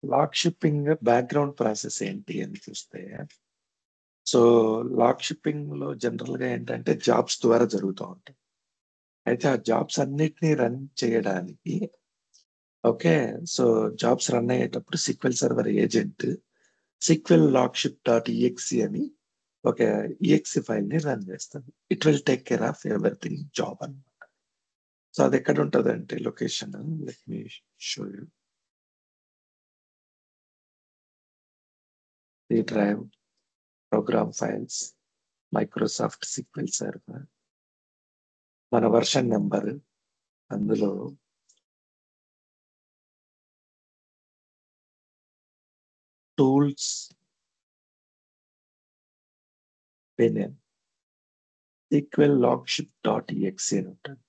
Lock shipping background process ఏంటి అని చూస్తే, సో లాక్ షిప్పింగ్‌లో జనరల్‌గా ఏంటంటే జాబ్స్ ద్వారా జరుగుతా ఉంటాయి. అయితే ఆ జాబ్స్ అన్నిటిని రన్ చేయడానికి ఓకే. సో జాబ్స్ రన్ అయ్యేటప్పుడు SQL server agent SQL logship dot EXE అని ఒక ఈఎక్స్ఈ ఫైల్‌ని రన్ చేస్తది. It will take care of everything job అన్నమాట. సో అదెక్కడ ఉంటదంటే location let me show you. C drive, program files, Microsoft SQL server, మన version number అందులో tools bin SQL logship dot EXE అని ఉంటుంది.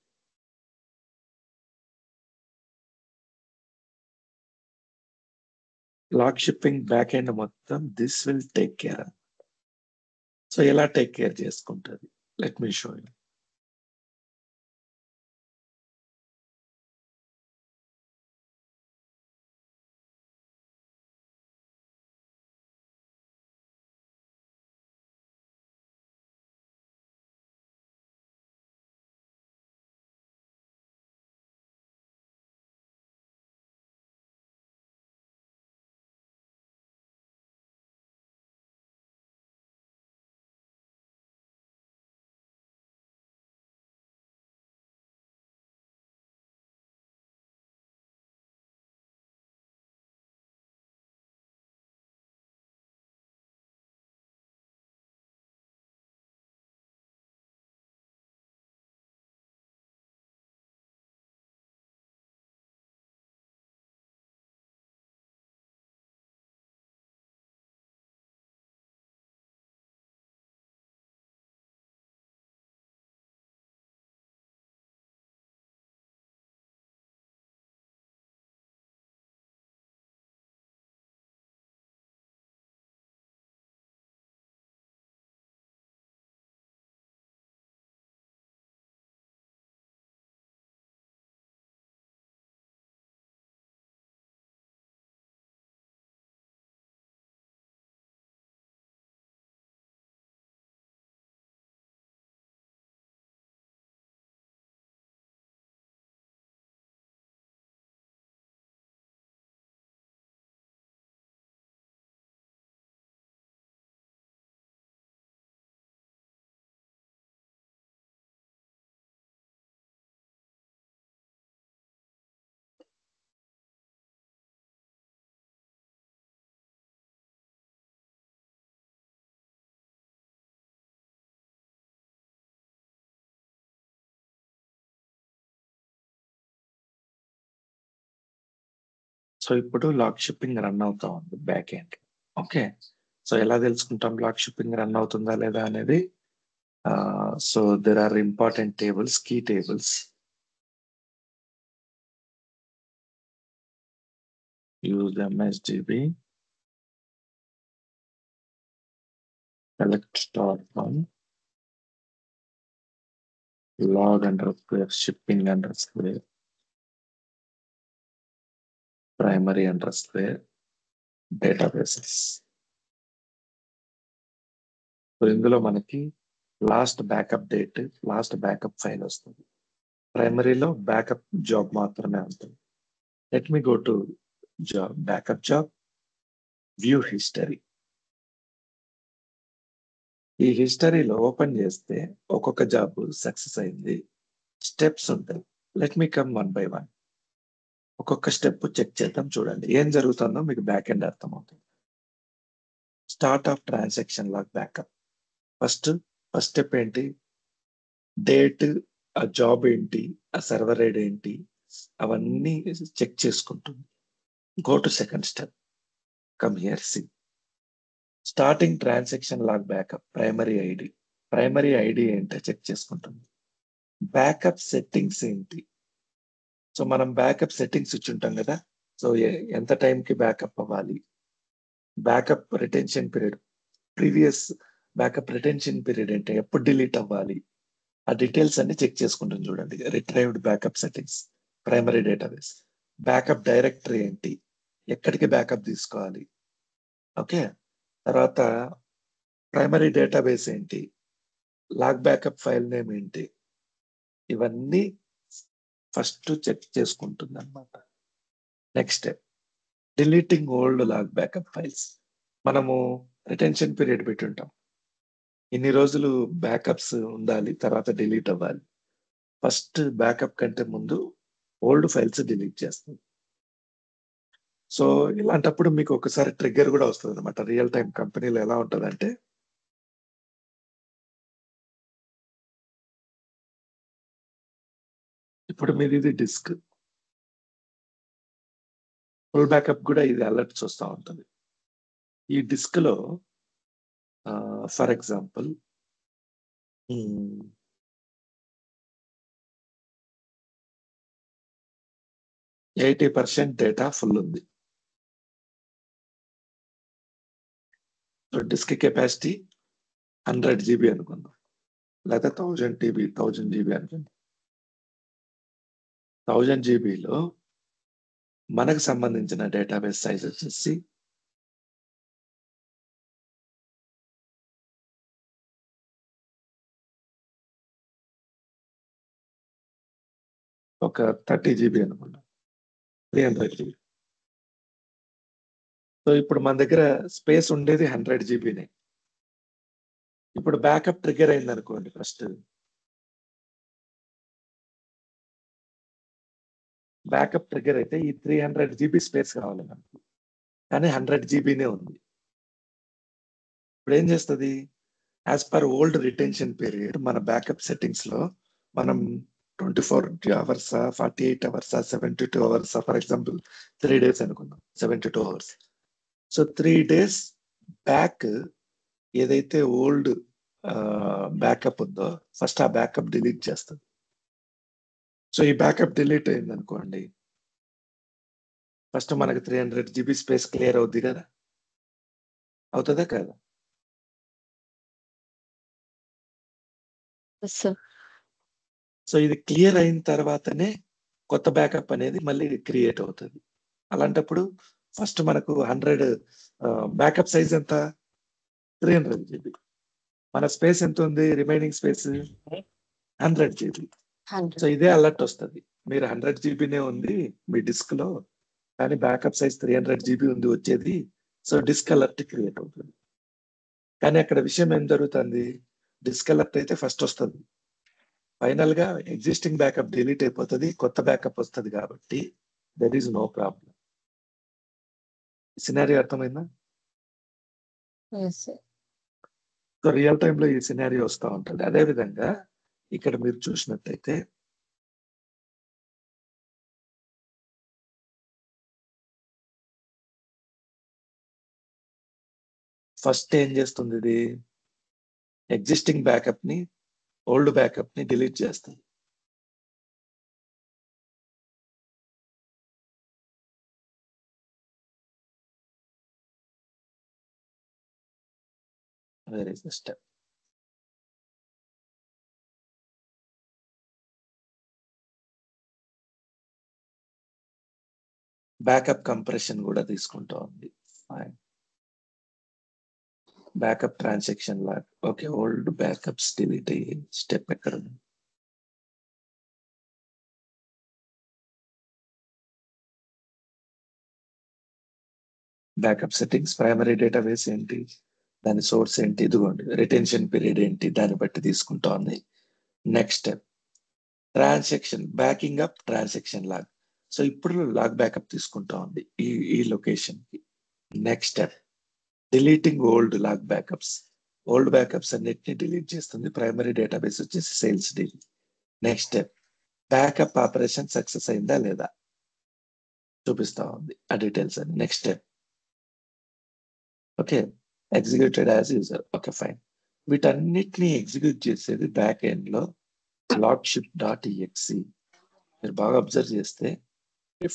లాక్ షిప్పింగ్ బ్యాక్ ఎండ్ మొత్తం this will take care. So ఎలా take care చేసుకుంటది? Let me show you. So ఇప్పుడు lock shipping run అవుతా ఉంది బ్యాక్ ఎండ్. ఓకే. సో ఎలా తెలుసుకుంటాం లాక్ షిప్పింగ్ రన్ అవుతుందా లేదా అనేది? So there are important tables, key tables. Use MSDB, select star one, log underscore shipping underscore primary underscore databases. So ఇందులో మనకి last backup date, last backup file వస్తుంది. ప్రైమరీలో backup job మాత్రమే ఉంటుంది. Let me go to job, backup job, view history. ఈ హిస్టరీలో open చేస్తే ఒక్కొక్క జాబ్ సక్సెస్ అయింది, స్టెప్స్ ఉంటాయి. Let me come one by one. ఒక్కొక్క స్టెప్ చెక్ చేద్దాం. చూడండి ఏం జరుగుతుందో మీకు బ్యాక్ ఎండ్ అర్థమవుతుంది. Start of transaction log backup. First step ఏంటి? డేట్, ఆ జాబ్ ఏంటి, ఆ సర్వర్ ఐడి ఏంటి, అవన్నీ చెక్ చేసుకుంటుంది. Go to second step, come here, see starting transaction log backup, primary ID. Primary ID ఏంటో చెక్ చేసుకుంటుంది. బ్యాకప్ సెట్టింగ్స్ ఏంటి? సో మనం బ్యాకప్ సెట్టింగ్స్ ఇచ్చుంటాం కదా. సో ఎంత టైంకి బ్యాకప్ అవ్వాలి, backup retention period, previous backup retention period ఏంటి, ఎప్పుడు డిలీట్ అవ్వాలి, ఆ డీటెయిల్స్ అన్ని చెక్ చేసుకుంటాం. చూడండి retrieved backup settings, primary database. Backup directory ఏంటి, ఎక్కడికి బ్యాకప్ తీసుకోవాలి, ఓకే. తర్వాత ప్రైమరీ డేటాబేస్ ఏంటి, లాగ్ బ్యాకప్ ఫైల్ నేమ్ ఏంటి, ఇవన్నీ ఫస్ట్ చెక్ చేసుకుంటుంది అనమాట. Next deleting old log backup files. మనము రిటెన్షన్ పీరియడ్ పెట్టుంటాం, ఇన్ని రోజులు బ్యాకప్స్ ఉండాలి, తర్వాత డిలీట్ అవ్వాలి. ఫస్ట్ బ్యాకప్ కంటే ముందు ఓల్డ్ ఫైల్స్ డిలీట్ చేస్తుంది. సో ఇలాంటప్పుడు మీకు ఒకసారి ట్రిగ్గర్ కూడా వస్తుంది అనమాట. రియల్ టైం కంపెనీలో ఎలా ఉంటుందంటే, ఇప్పుడు మీది ఇది డిస్క్, ఫుల్ బ్యాకప్ కూడా ఇది అలర్ట్స్ వస్తూ ఉంటుంది. ఈ డిస్క్ లో ఫర్ ఎగ్జాంపుల్ 80% డేటా ఫుల్ ఉంది. డిస్క్ కెపాసిటీ 100 GB అనుకుందాం, లేదా 1000 GB అనుకుందాం. 1000 GBలో మనకు సంబంధించిన డేటాబేస్ సైజ్ వచ్చేసి ఒక 30 GB అనుకుందాం, 300 GB. సో ఇప్పుడు మన దగ్గర స్పేస్ ఉండేది 100 GBనే. ఇప్పుడు బ్యాకప్ ట్రిగర్ అయింది అనుకోండి, ఫస్ట్ బ్యాకప్ ట్రిగర్ అయితే ఈ 300 GB స్పేస్ కావాలి మనకి, కానీ 100 GBనే ఉంది. ఇప్పుడు ఏం చేస్తుంది, as per old retention period మన బ్యాకప్ సెట్టింగ్స్ లో మనం 24 hours 48 hours 72 hours, for example 3 days అనుకుందాం, 72 hours. సో 3 days బ్యాక్ ఏదైతే ఓల్డ్ బ్యాకప్ ఉందో ఫస్ట్ ఆ బ్యాకప్ డిలీట్ చేస్తుంది. సో ఈ బ్యాకప్ డిలీట్ అయింది అనుకోండి, ఫస్ట్ మనకి 300 GB స్పేస్ క్లియర్ అవుద్ది కదా, అవుతుందా కదా? సో ఇది క్లియర్ అయిన తర్వాతనే కొత్త బ్యాకప్ అనేది మళ్ళీ క్రియేట్ అవుతుంది. అలాంటప్పుడు ఫస్ట్ మనకు 100 బ్యాకప్ సైజ్ ఎంత, 300 GB. మన స్పేస్ ఎంత ఉంది, రిమైనింగ్ స్పేస్ 100 GB. సో ఇదే అలర్ట్ వస్తుంది, మీరు 100 GBనే ఉంది మీ డిస్క్ లో, కానీ బ్యాకప్ సైజ్ 300 GB ఉంది వచ్చేది. సో డిస్క్ అలర్ట్ క్రియేట్ అవుతుంది. కానీ అక్కడ విషయం ఏం జరుగుతుంది, డిస్క్ అలర్ట్ అయితే ఫస్ట్ వస్తుంది, ఫైనల్ గా ఎగ్జిస్టింగ్ బ్యాకప్ డిలీట్ అయిపోతుంది, కొత్త బ్యాకప్ వస్తుంది. కాబట్టి there is no problem. Scenario అర్థమైందా? సో రియల్ టైమ్ లో ఈ సినారీ వస్తూ ఉంటుంది. అదే విధంగా ఇక్కడ మీరు చూసినట్టయితే ఫస్ట్ ఏం చేస్తుంది, ఇది ఎగ్జిస్టింగ్ బ్యాకప్ ని ఓల్డ్ బ్యాకప్ ని డిలీట్ చేస్తుంది. Where is the step, backup compression కూడా తీసుకుంటా ఉంది. Backup transaction log, okay. Old backups delete అయ్యే స్టెప్ ఎక్కడ ఉంది, బ్యాకప్ సెట్టింగ్స్, ప్రైమరీ డేటాబేస్ ఏంటి, దాని సోర్స్ ఏంటి, ఇదిగోండి రిటెన్షన్ పీరియడ్ ఏంటి, దాన్ని బట్టి తీసుకుంటా ఉంది. Next step transaction backing up transaction log. So ఇప్పుడు లాగ్ బ్యాకప్ తీసుకుంటా ఉంది ఈ లొకేషన్ కి. Next step deleting old log backups, old backups అన్నిటిని డిలీట్ చేస్తుంది. ప్రైమరీ డేటాబేస్ వచ్చేసి sales deal. Next step backup operation success అయిందా లేదా చూపిస్తా ఉంది ఆ డీటెయిల్స్ అని. Next step okay, executed as user, okay fine. వీటన్నిటిని ఎగ్జిక్యూట్ చేసేది బ్యాక్ ఎండ్ లో logship.exe. మీరు బాగా అబ్జర్వ్ చేస్తే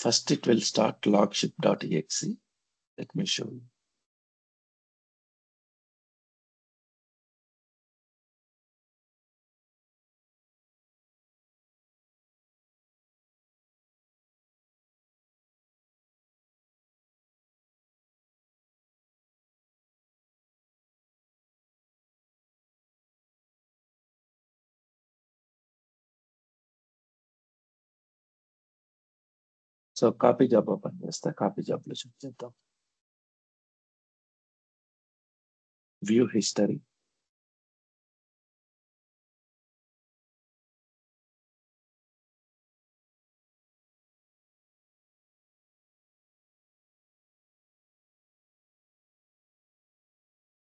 first it will start logship.exe. Let me show. So copy job open చేస్తే కాపీ జాబ్ లో చెక్ చేద్దాం. View history,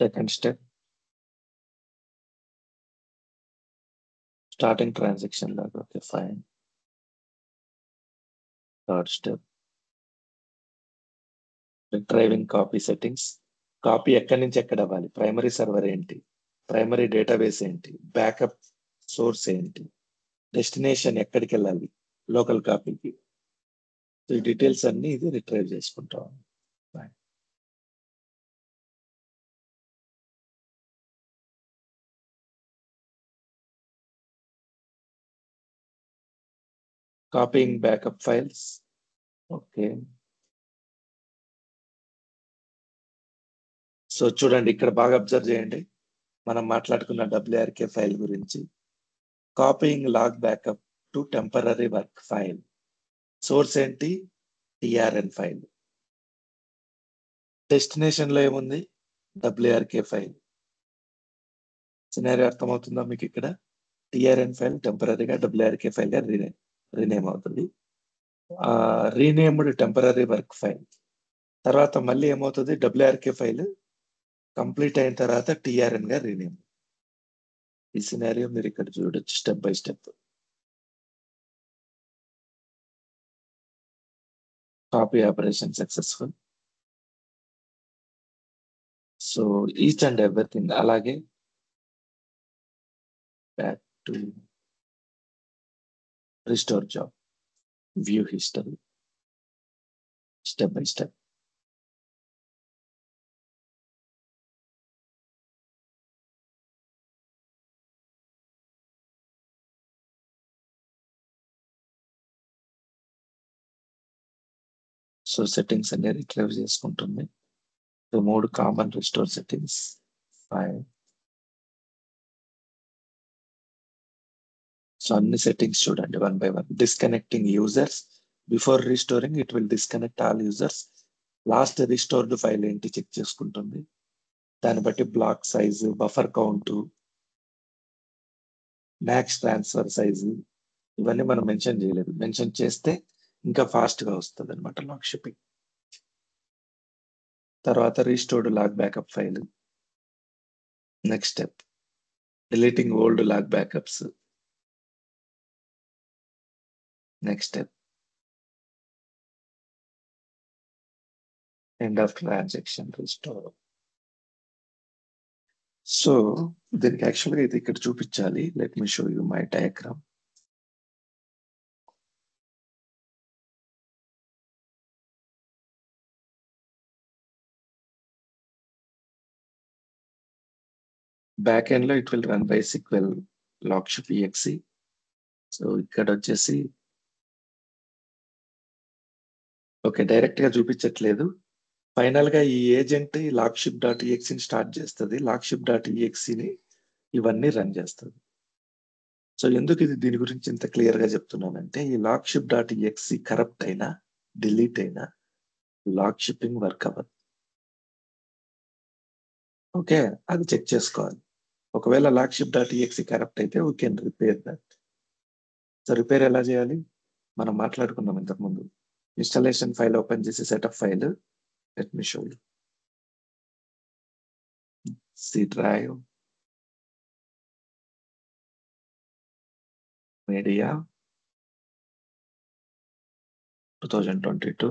second step starting transaction లాగా, okay fine. Third step driving copy settings. Copy ఎక్కడి నుంచి ఎక్కడ అవ్వాలి, ప్రైమరీ సర్వర్ ఏంటి, primary database ఏంటి, బ్యాకప్ సోర్స్ ఏంటి, డెస్టినేషన్ ఎక్కడికి వెళ్ళాలి లోకల్ కాపీకి. ఈ డీటెయిల్స్ అన్ని ఇది రిట్రైవ్ చేసుకుంటాం. Copying backup files, okay. So చూడండి ఇక్కడ బాగా అబ్జర్వ్ చేయండి, మనం మాట్లాడుకున్న WRK ఫైల్ గురించి. Copying log backup to temporary work file. Source ఏంటి, TRN ఫైల్. డెస్టినేషన్ లో ఏముంది, WRK ఫైల్. సినారీ అర్థమవుతుందా మీకు ఇక్కడ? TRN ఫైల్ టెంపరరీగా WRK ఫైల్ గా రీనేమ్ అవుతుంది. రీనేమ్డ్ టెంపరరీ వర్క్ ఫైల్ తర్వాత మళ్ళీ ఏమవుతుంది, WRK ఫైల్ కంప్లీట్ అయిన తర్వాత TRN గా రీనేమ్. ఈ సినారియో మీరు ఇక్కడ చూడొచ్చు step by step. Copy operation successful. So each and everything. అలాగే back to restore job, view history, step by step. So settings అన్ని రిట్రైవ్ చేసుకుంటుంది. So 3 common restore settings. 5. So అన్ని సెట్టింగ్స్ చూడండి 1 by 1. Disconnecting users. Before restoring it will disconnect all users. Last restored file ఏంటి check చేసుకుంటుంది. దాన్ని బట్టి block size, buffer count, max transfer size ఇవన్నీ మనం మెన్షన్ చేయలేదు. మెన్షన్ చేస్తే ఇంకా ఫాస్ట్ గా వస్తుంది అనమాట లాగ్ షిప్పింగ్. తర్వాత restored log backup file. Next step deleting old log backups. Next step end of transaction restore. So దీనికి యాక్చువల్గా ఇది ఇక్కడ చూపించాలి. Let me show you my diagram. Back end లో it will run by SQL logship exe. So ఇక్కడ వచ్చేసి okay direct గా చూపించట్లేదు. ఫైనల్ గా ఈ ఏజెంట్ logship.exe ని స్టార్ట్ చేస్తుంది. logship.exe ని ఇవన్నీ రన్ చేస్తుంది. సో ఎందుకు ఇది దీని గురించి ఇంత క్లియర్ గా చెప్తున్నానంటే ఈ logship.exe కరప్ట్ అయినా డిలీట్ అయినా లాగ్ షిప్పింగ్ వర్క్ అవ్వదు. ఓకే అది చెక్ చేసుకోవాలి. ఒకవేళ logship.exe కరప్ట్ అయితే we can repair that. So repair ఎలా చేయాలి మనం మాట్లాడుకున్నాం ఇంతకుముందు. ఇన్స్టాలేషన్ ఫైల్ ఓపెన్ చేసి setup file. Let me show you. C drive, media 2022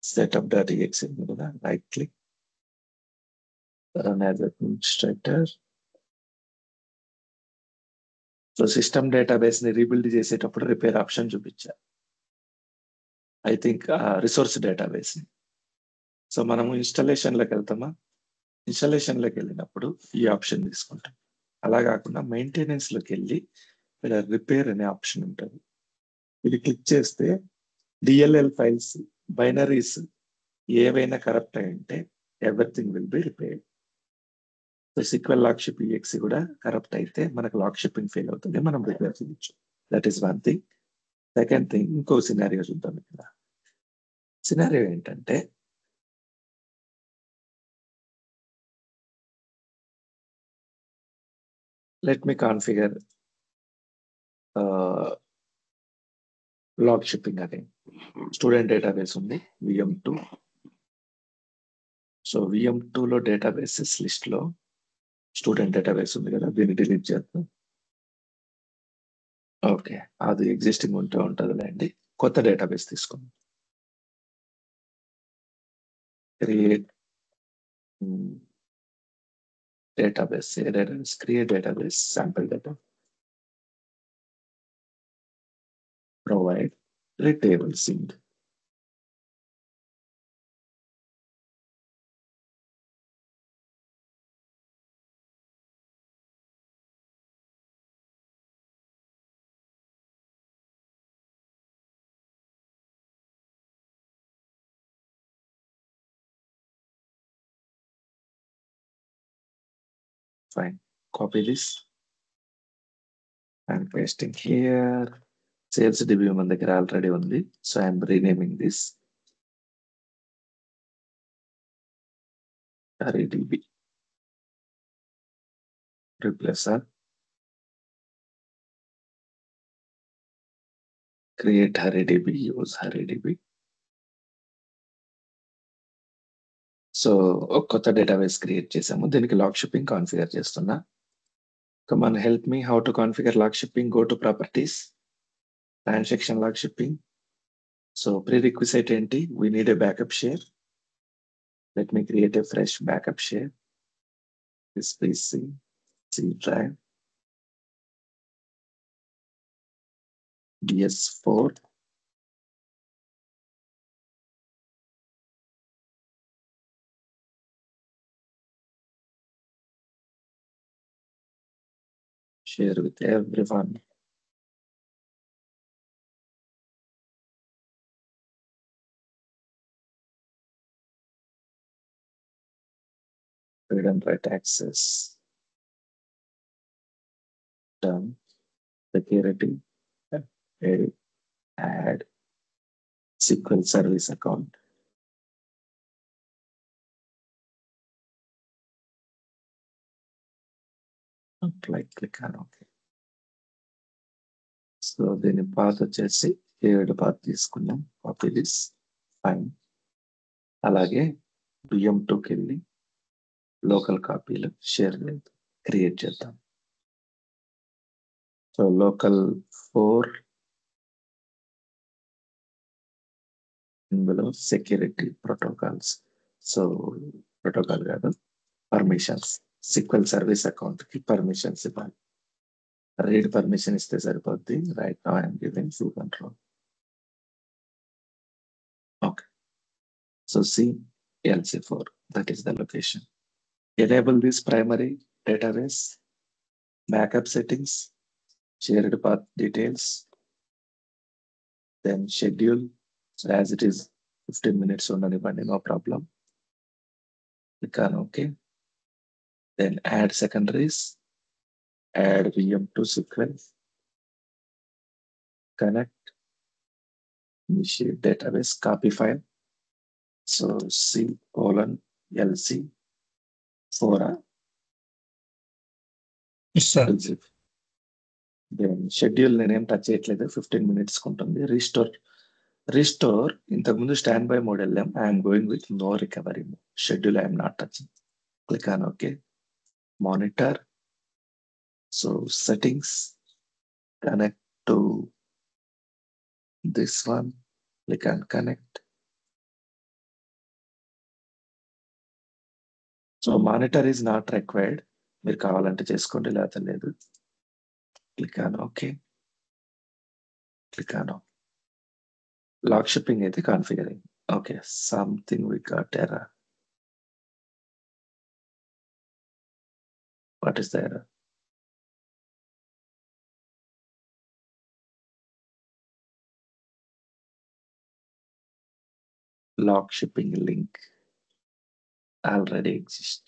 setup.exe మీద right click, run as administrator. So system database ని రీబిల్డ్ చేసేటప్పుడు రిపేర్ ఆప్షన్ చూపించారు. ఐ థింక్ రిసోర్స్ డేటాబేస్ ని. సో మనము ఇన్స్టాలేషన్ లోకి వెళ్తామా, ఇన్స్టాలేషన్ లోకి వెళ్ళినప్పుడు ఈ ఆప్షన్ తీసుకుంటాం. అలా కాకుండా మెయింటెనెన్స్ లోకి వెళ్ళి ఇక్కడ రిపేర్ అనే ఆప్షన్ ఉంటుంది. ఇది క్లిక్ చేస్తే DLL ఫైల్స్ బైనరీస్ ఏవైనా కరప్ట్ అయి ఉంటే everything will be repaired. So SQL logship exe కూడా కరప్ట్ అయితే మనకు లాగ్ షిప్పింగ్ ఫెయిల్ అవుతుంది, మనం రిపేర్ చేయొచ్చు. That is one thing. Second thing, ఇంకో సినారియో చూద్దాం ఇక్కడ. సినారియో ఏంటంటే let me configure log shipping అనే స్టూడెంట్ డేటాబేస్ ఉంది VM2. సో VM2 లో డేటాబేసెస్ లిస్ట్ లో స్టూడెంట్ డేటాబేస్ ఉంది కదా, దీన్ని డిలీట్ చేద్దాం. ఓకే, అది ఎగ్జిస్టింగ్ ఉంటే ఉంటుందిలేండి. కొత్త డేటాబేస్ తీసుకుందాం. Create database, create database, sample data, provide రిటేబుల్ sync. Fine. Copy this and pasting here. Sales DB మన దగ్గర ఆల్రెడీ ఉంది. So I'm renaming this HurryDB. Replace all. Create HurryDB, use HurryDB. So ఒక కొత్త database create చేసాము. దీనికి log shipping configure చేస్తున్నా. Come on, help me how to configure log shipping. Go to properties, transaction log shipping. So prerequisite ఏంటి? We need a backup share. Let me create a fresh backup share. This PC, C drive, DS4. Share with everyone. Read and write access. Done. Security. Add SQL service account. Apply, click on OK. So దీని path వచ్చేసి shared path తీసుకున్నాం. Copy this, fine. అలాగే VM2కి వెళ్ళి local కాపీలు share లేదు create చేద్దాం. So local 4 ఇందులో security protocols. So protocol కాదు, పర్మిషన్స్. SQL సర్వీస్ అకౌంట్ కి పర్మిషన్స్ ఇవ్వాలి. రీడ్ పర్మిషన్ ఇస్తే సరిపోద్ది. Right now I'm giving full control. Okay, so CLC4, that is the location. Enable this primary database, backup settings, shared path details, then schedule. So as it is 15 minutes ఉండనివ్వండి, no problem. Click on OK. Then add secondaries, add VM2 sequence, connect, initiate database, copy file. So C:LC4. Yes, sir. Then schedule నేనేం touch చేయట్లేదు, 15 minutes ఉంటుంది. Restore ఇంతకుముందు standby mode వెళ్ళాం. I'm going with no recovery mode. Schedule I'm not touching. Click on okay. Monitor, so settings, connect to this one. Click on connect. So monitor is not required. మీరు కావాలంటే చేసుకోండి, లేకపోతే లేదు. Click on okay. Click on okay. Log shipping అయితే configuring. Okay, something we got error. What is the error? Log shipping link already exist.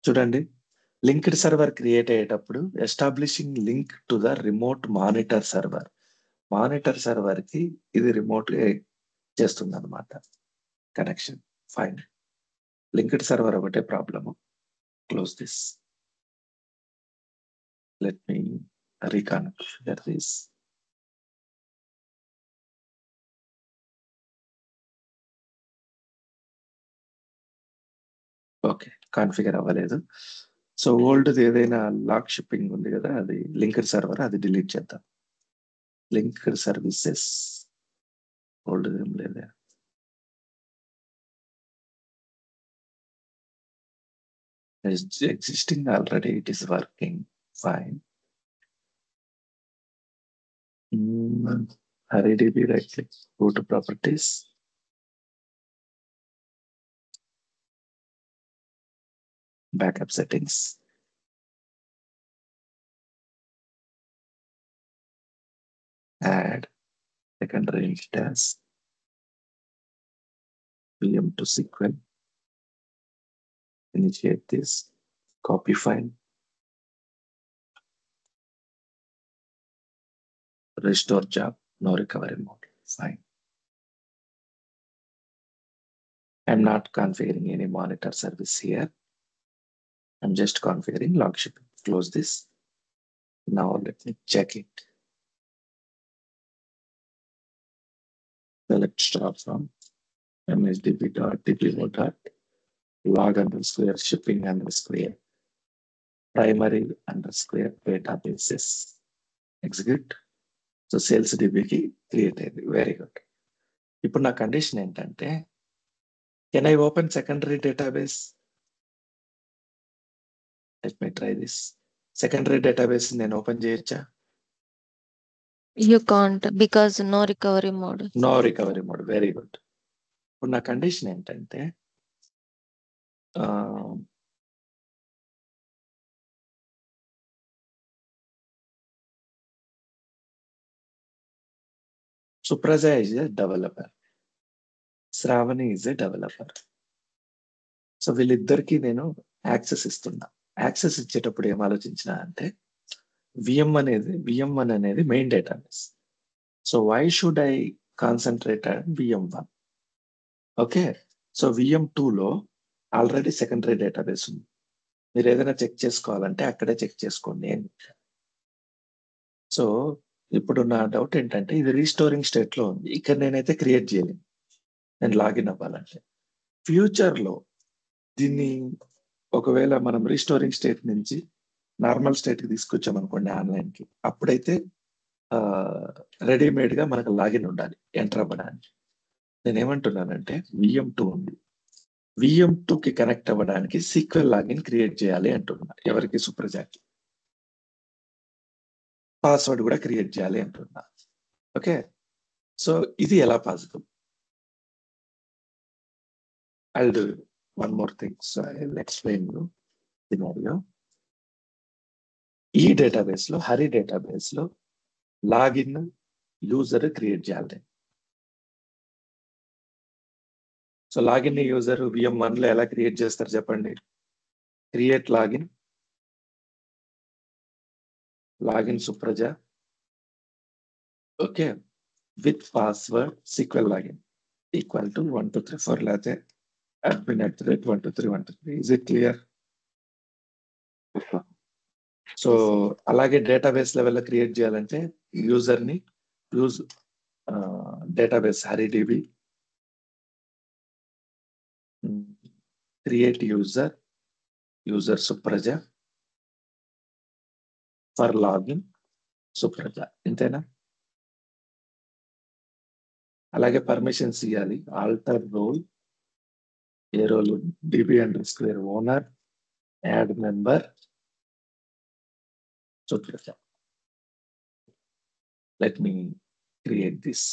చూడండి, linked server create అయ్యేటప్పుడు establishing link to the remote monitor server. Monitor server కి ఇది remote చేస్తుంది అనమాట connection. Fine. Linked server ఒకటే problem. Close this. Let me reconfigure this. Okay, configure అవ్వలేదు. So ఓల్డ్ది ఏదైనా lock shipping ఉంది కదా, అది లింక్డ్ సర్వర్, అది డిలీట్ చేద్దాం. లింక్డ్ సర్వీసెస్ ఓల్డ్ ఏం లేదా. Existing already, it is working fine. RDB, right click, go to properties. Backup settings. Add secondary instance. VM to SQL. Initiate this. Copy file. Restore job. No recovery mode. Fine. I'm not configuring any monitor service here. I'm just configuring log shipping. Close this. Now let me check it. Select start from msdb.dbo.log underscore shipping underscore primary underscore databases. Execute. So sales DB కి create అయింది. Very good. ఇప్పుడు నా condition ఏంటంటే, can I open secondary database? Let me try this. Secondary database నేను open చేయొచ్చా? You can't because no recovery mode. No recovery mode. Very good. ఇప్పుడు నా condition ఏంటంటే, Supraja is a developer. Shravani is a developer. So వీళ్ళిద్దరికి నేను access ఇస్తున్నా. Access ఇచ్చేటప్పుడు ఏం ఆలోచించిన అంటే, VM1 అనేది main database. So why should I concentrate on VM1? Okay. So VM2లో ఆల్రెడీ సెకండరీ డేటాబేస్ ఉంది. మీరు ఏదైనా చెక్ చేసుకోవాలంటే అక్కడే చెక్ చేసుకోండి. సో ఇప్పుడు నా డౌట్ ఏంటంటే, ఇది రీస్టోరింగ్ స్టేట్ లో ఉంది. ఇక్కడ నేనైతే క్రియేట్ చేయలేను, నేను లాగిన్ అవ్వాలంటే. ఫ్యూచర్ లో దీన్ని ఒకవేళ మనం రీస్టోరింగ్ స్టేట్ నుంచి నార్మల్ స్టేట్ కి తీసుకొచ్చాం అనుకోండి ఆన్లైన్ కి, అప్పుడైతే రెడీమేడ్ గా మనకు లాగిన్ ఉండాలి ఎంటర్ అవ్వడానికి. నేనేమంటున్నానంటే, VM2 ఉంది, VM2 కి కనెక్ట్ అవ్వడానికి సీక్వెల్ లాగిన్ క్రియేట్ చేయాలి అంటున్నా. ఎవరికి? సుప్రజాకి. పాస్వర్డ్ కూడా క్రియేట్ చేయాలి అంటున్నా. ఓకే. సో ఇది ఎలా possible? I'll do one more thing. So I'll explain you scenario. ఈ డేటాబేస్ లో, హరి డేటాబేస్ లో లాగిన్ యూజర్ క్రియేట్ చేయాలి. సో లాగిన్ యూజర్ VM1 లో ఎలా క్రియేట్ చేస్తారు చెప్పండి? Create login Supraja, okay, with password SQL login equal to 1234 లేకపోతే admin@123. Is it clear? So అలాగే డేటాబేస్ లెవెల్లో క్రియేట్ చేయాలంటే యూజర్ ని database Hari DB create user Supraja for login Supraja. ఇంతేనా? అలాగే పర్మిషన్స్ ఇవ్వాలి. ఆల్టర్ రోల్, ఏ రోల్? DB_ఓనర్, add member Supraja. Let me create this.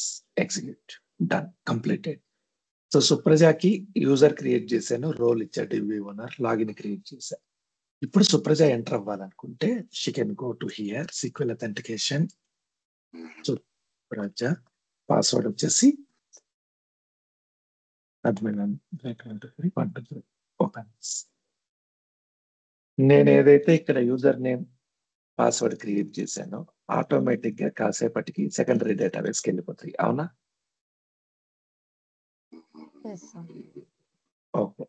Execute. Done. Completed. So సుప్రజకి యూజర్ క్రియేట్ చేశాను, రోల్ ఇచ్చా DB_ఓనర్, లాగిన్ క్రియేట్ చేశాను. ఇప్పుడు సుప్రజ ఎంటర్ అవ్వాలనుకుంటే she can go to here, SQL authentication, Supraja, password వచ్చేసి admin 123 ఓపెన్. నేను ఏదైతే ఇక్కడ యూజర్ నేమ్ పాస్వర్డ్ క్రియేట్ చేశానో ఆటోమేటిక్ గా కాసేపటికి సెకండరీ డేటాబేస్కి వెళ్ళిపోతాయి. అవునా? Yes, sir. ఓకే.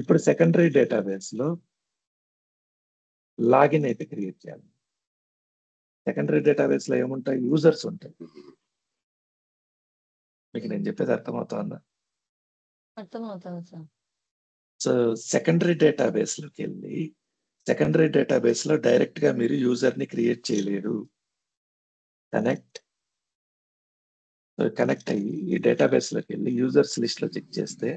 ఇప్పుడు సెకండరీ డేటాబేస్ లో లాగిన్ అయితే క్రియేట్ చేయాలి. సెకండరీ డేటాబేస్ లో ఏముంటాయి? యూజర్స్ ఉంటాయి. మీకు నేను చెప్పేది అర్థమవుతుందా? అర్థమవుతుంది సార్. సో సెకండరీ డేటాబేస్ లోకి వెళ్ళి సెకండరీ డేటాబేస్ లో డైరెక్ట్ గా మీరు యూజర్ ని క్రియేట్ చేయలేరు. కనెక్ట్ అయ్యి ఈ డేటాబేస్ లోకి వెళ్ళి యూజర్స్ లిస్ట్ లో చెక్ చేస్తే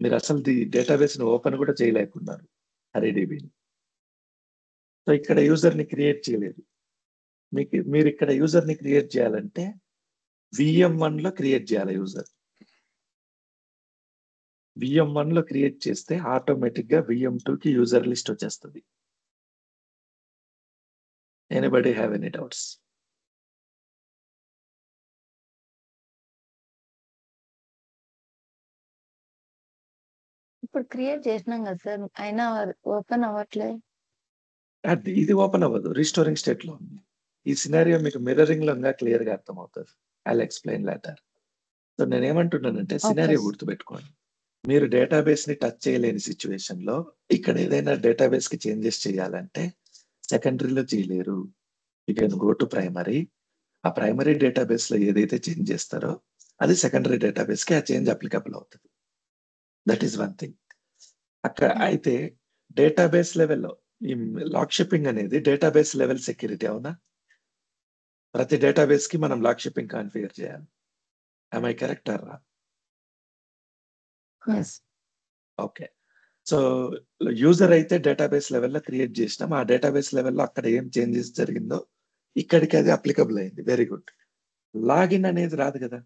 మీరు అసలు డేటాబేస్ ని ఓపెన్ కూడా చేయలేకున్నారు హరిడిబిని. సో ఇక్కడ యూజర్ ని క్రియేట్ చేయలేదు. మీరు ఇక్కడ యూజర్ ని క్రియేట్ చేయాలంటే VM1 లో క్రియేట్ చేయాలి యూజర్. VM1 లో క్రియేట్ చేస్తే ఆటోమేటిక్ గా VM2 కి యూజర్ లిస్ట్ వచ్చేస్తుంది. Anybody have any doubts? ఇప్పుడు క్రియేట్ చేసినాం కదా సార్, అయినా ఓపెన్ అవ్వట్లేదు. ఇది ఓపెన్ అవ్వదు, రిస్టోరింగ్ స్టేట్ లో ఉంది. ఈ సినారియో మీకు మిర్రరింగ్ లో ఇంకా క్లియర్ గా అర్థమవుతుంది. I explain later. సో నేను ఏమంటున్నానంటే సినారియో గుర్తుపెట్టుకోండి. మీరు డేటాబేస్ ని టచ్ చేయలేని సిచ్యువేషన్ లో ఇక్కడ ఏదైనా డేటాబేస్ కి చేంజెస్ చేయాలంటే సెకండరీలో చేయలేరు. You can go to primary. ఆ ప్రైమరీ డేటాబేస్ లో ఏదైతే చేంజ్ చేస్తారో అది సెకండరీ డేటాబేస్ కి ఆ చేంజ్ అప్లికబుల్ అవుతుంది. That is one thing. అక్కడ అయితే డేటాబేస్ లెవెల్లో ఈ లాక్ షిప్పింగ్ అనేది డేటాబేస్ లెవెల్ సెక్యూరిటీ. అవునా? ప్రతి డేటాబేస్ కి మనం లాక్ షిప్పింగ్ కాన్ఫిగర్ చేయాలి. am I correct or wrong? Yes. Okay. So user అయితే డేటాబేస్ లెవెల్లో క్రియేట్ చేసినాం. ఆ డేటాబేస్ లెవెల్లో అక్కడ ఏం చేంజెస్ జరిగిందో ఇక్కడికి అది అప్లికబుల్ అయింది. Very good. లాగిన్ అనేది రాదు కదా.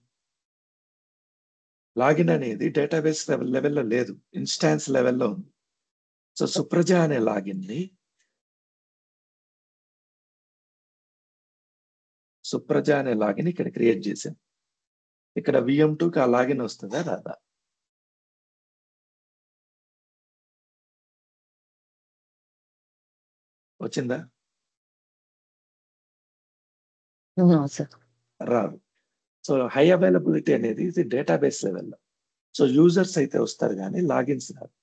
లాగిన్ అనేది డేటాబేస్ లెవెల్లో లేదు, ఇన్స్టాన్స్ లెవెల్లో ఉంది. సో సుప్రజ అనే లాగిన్ ని ఇక్కడ క్రియేట్ చేసాం. ఇక్కడ VM2కి ఆ లాగిన్ వస్తుందా రాదా? వచ్చిందా? No, sir. రాదు. సో హై అవైలబిలిటీ అనేది ఇది డేటాబేస్ లెవెల్లో. సో యూజర్స్ అయితే వస్తారు కానీ లాగిన్స్ రాదు.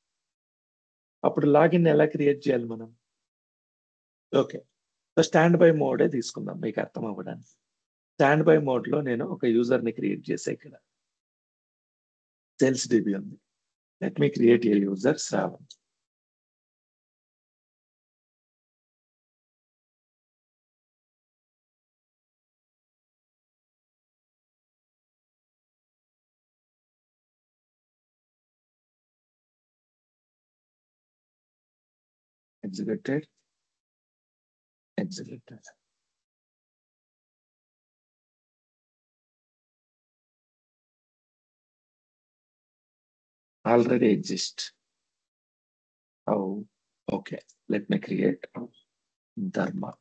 అప్పుడు లాగిన్ ఎలా క్రియేట్ చేయాలి మనం? ఓకే. సో స్టాండ్ బై మోడే తీసుకుందాం మీకు అర్థం అవ్వడానికి. స్టాండ్ బై మోడ్ లో నేను ఒక యూజర్ ని క్రియేట్ చేసా. ఇక్కడ సేల్స్ డిబి ఉంది. Let me create a user Shravan. Executed. Already exist. Oh, okay. Let me create Dharma.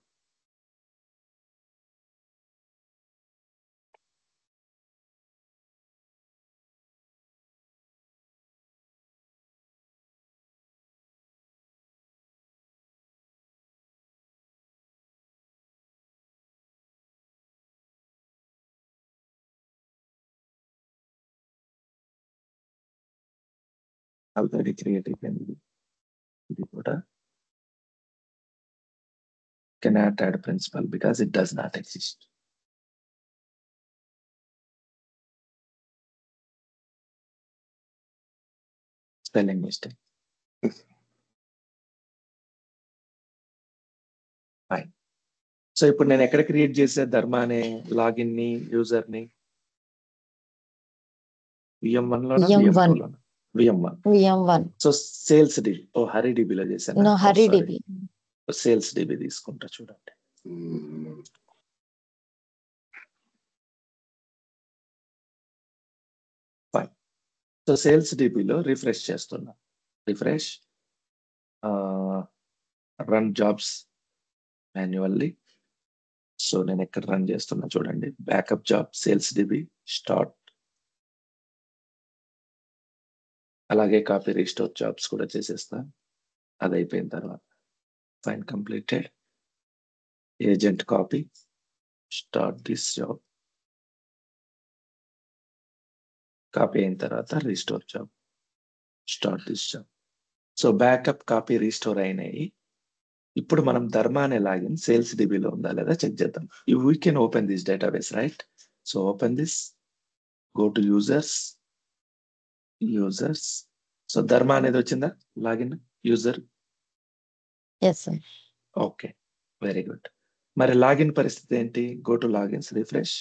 Already created ఇది కూడా cannot add principal because it does not exist. Spelling mistake. Fine. So ఇప్పుడు నేను ఎక్కడ create చేసే ధర్మ అనే login ని యూజర్ ని? VM1 లోనా VM2 లోనా? VM1. So sales DB. Hari డిబిలో చేశాను. హరి డిబి. సేల్స్ డిబి తీసుకుంటా చూడండి. ఫైన్. సో సేల్స్ డిబిలో రిఫ్రెష్ చేస్తున్నా. Refresh run jobs manually. So నేను ఎక్కడ రన్ చేస్తున్నా చూడండి. Backup job sales DB start. అలాగే కాపీ రీస్టోర్ జాబ్స్ కూడా చేసేస్తా. అది అయిపోయిన తర్వాత fine completed, agent copy, start this job, copy అయిన తర్వాత restore job, start this job. So backup copy restore అయినాయి. ఇప్పుడు మనం ధర్మ అనే లాగిన్ సేల్స్ డిబిలో ఉందా లేదా చెక్ చేద్దాం. We can open this database, right? So open this, go to users. So Dharma అనేది వచ్చిందా login user? Yes, sir. Okay, very good. మరి లాగిన్ పరిస్థితి ఏంటి? Go to logins, refresh.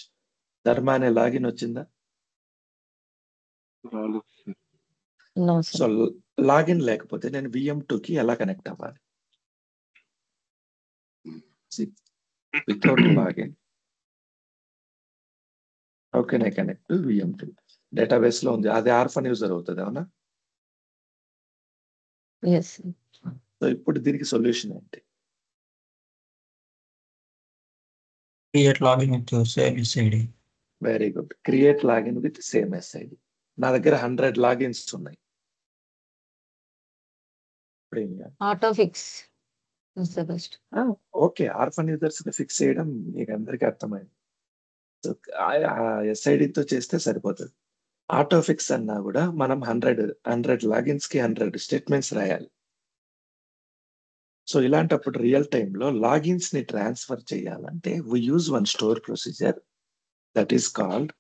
ధర్మ అనే లాగిన్ వచ్చిందా? No, so sir. లాగిన్ లేకపోతే నేను VM2కి ఎలా కనెక్ట్ అవ్వాలి? Without login how can I connect to VM2? Database లో ఉంది, అది ఆర్ఫన్ యూజర్ అవుతుంది, అవునా? Yes, sir. సో ఇప్పుడు దీనికి సొల్యూషన్ ఏంటి? Create login with your same SID. Very good, create login with same SID. నా దగ్గర 100 లాగిన్స్ ఉన్నాయి. Auto fix is the best. Okay, orphan users ని ఫిక్స్ చేయడం మీకు అందరికీ అర్థమైంది. సో SIDతో చేస్తే సరిపోతుంది. ఆటో ఫిక్స్ అన్నా కూడా మనం 100 లాగిన్స్ కి 100 స్టేట్మెంట్స్ రాయాలి. సో ఇలాంటప్పుడు రియల్ టైంలో లాగిన్స్ ని ట్రాన్స్ఫర్ చేయాలంటే we use one store procedure that is called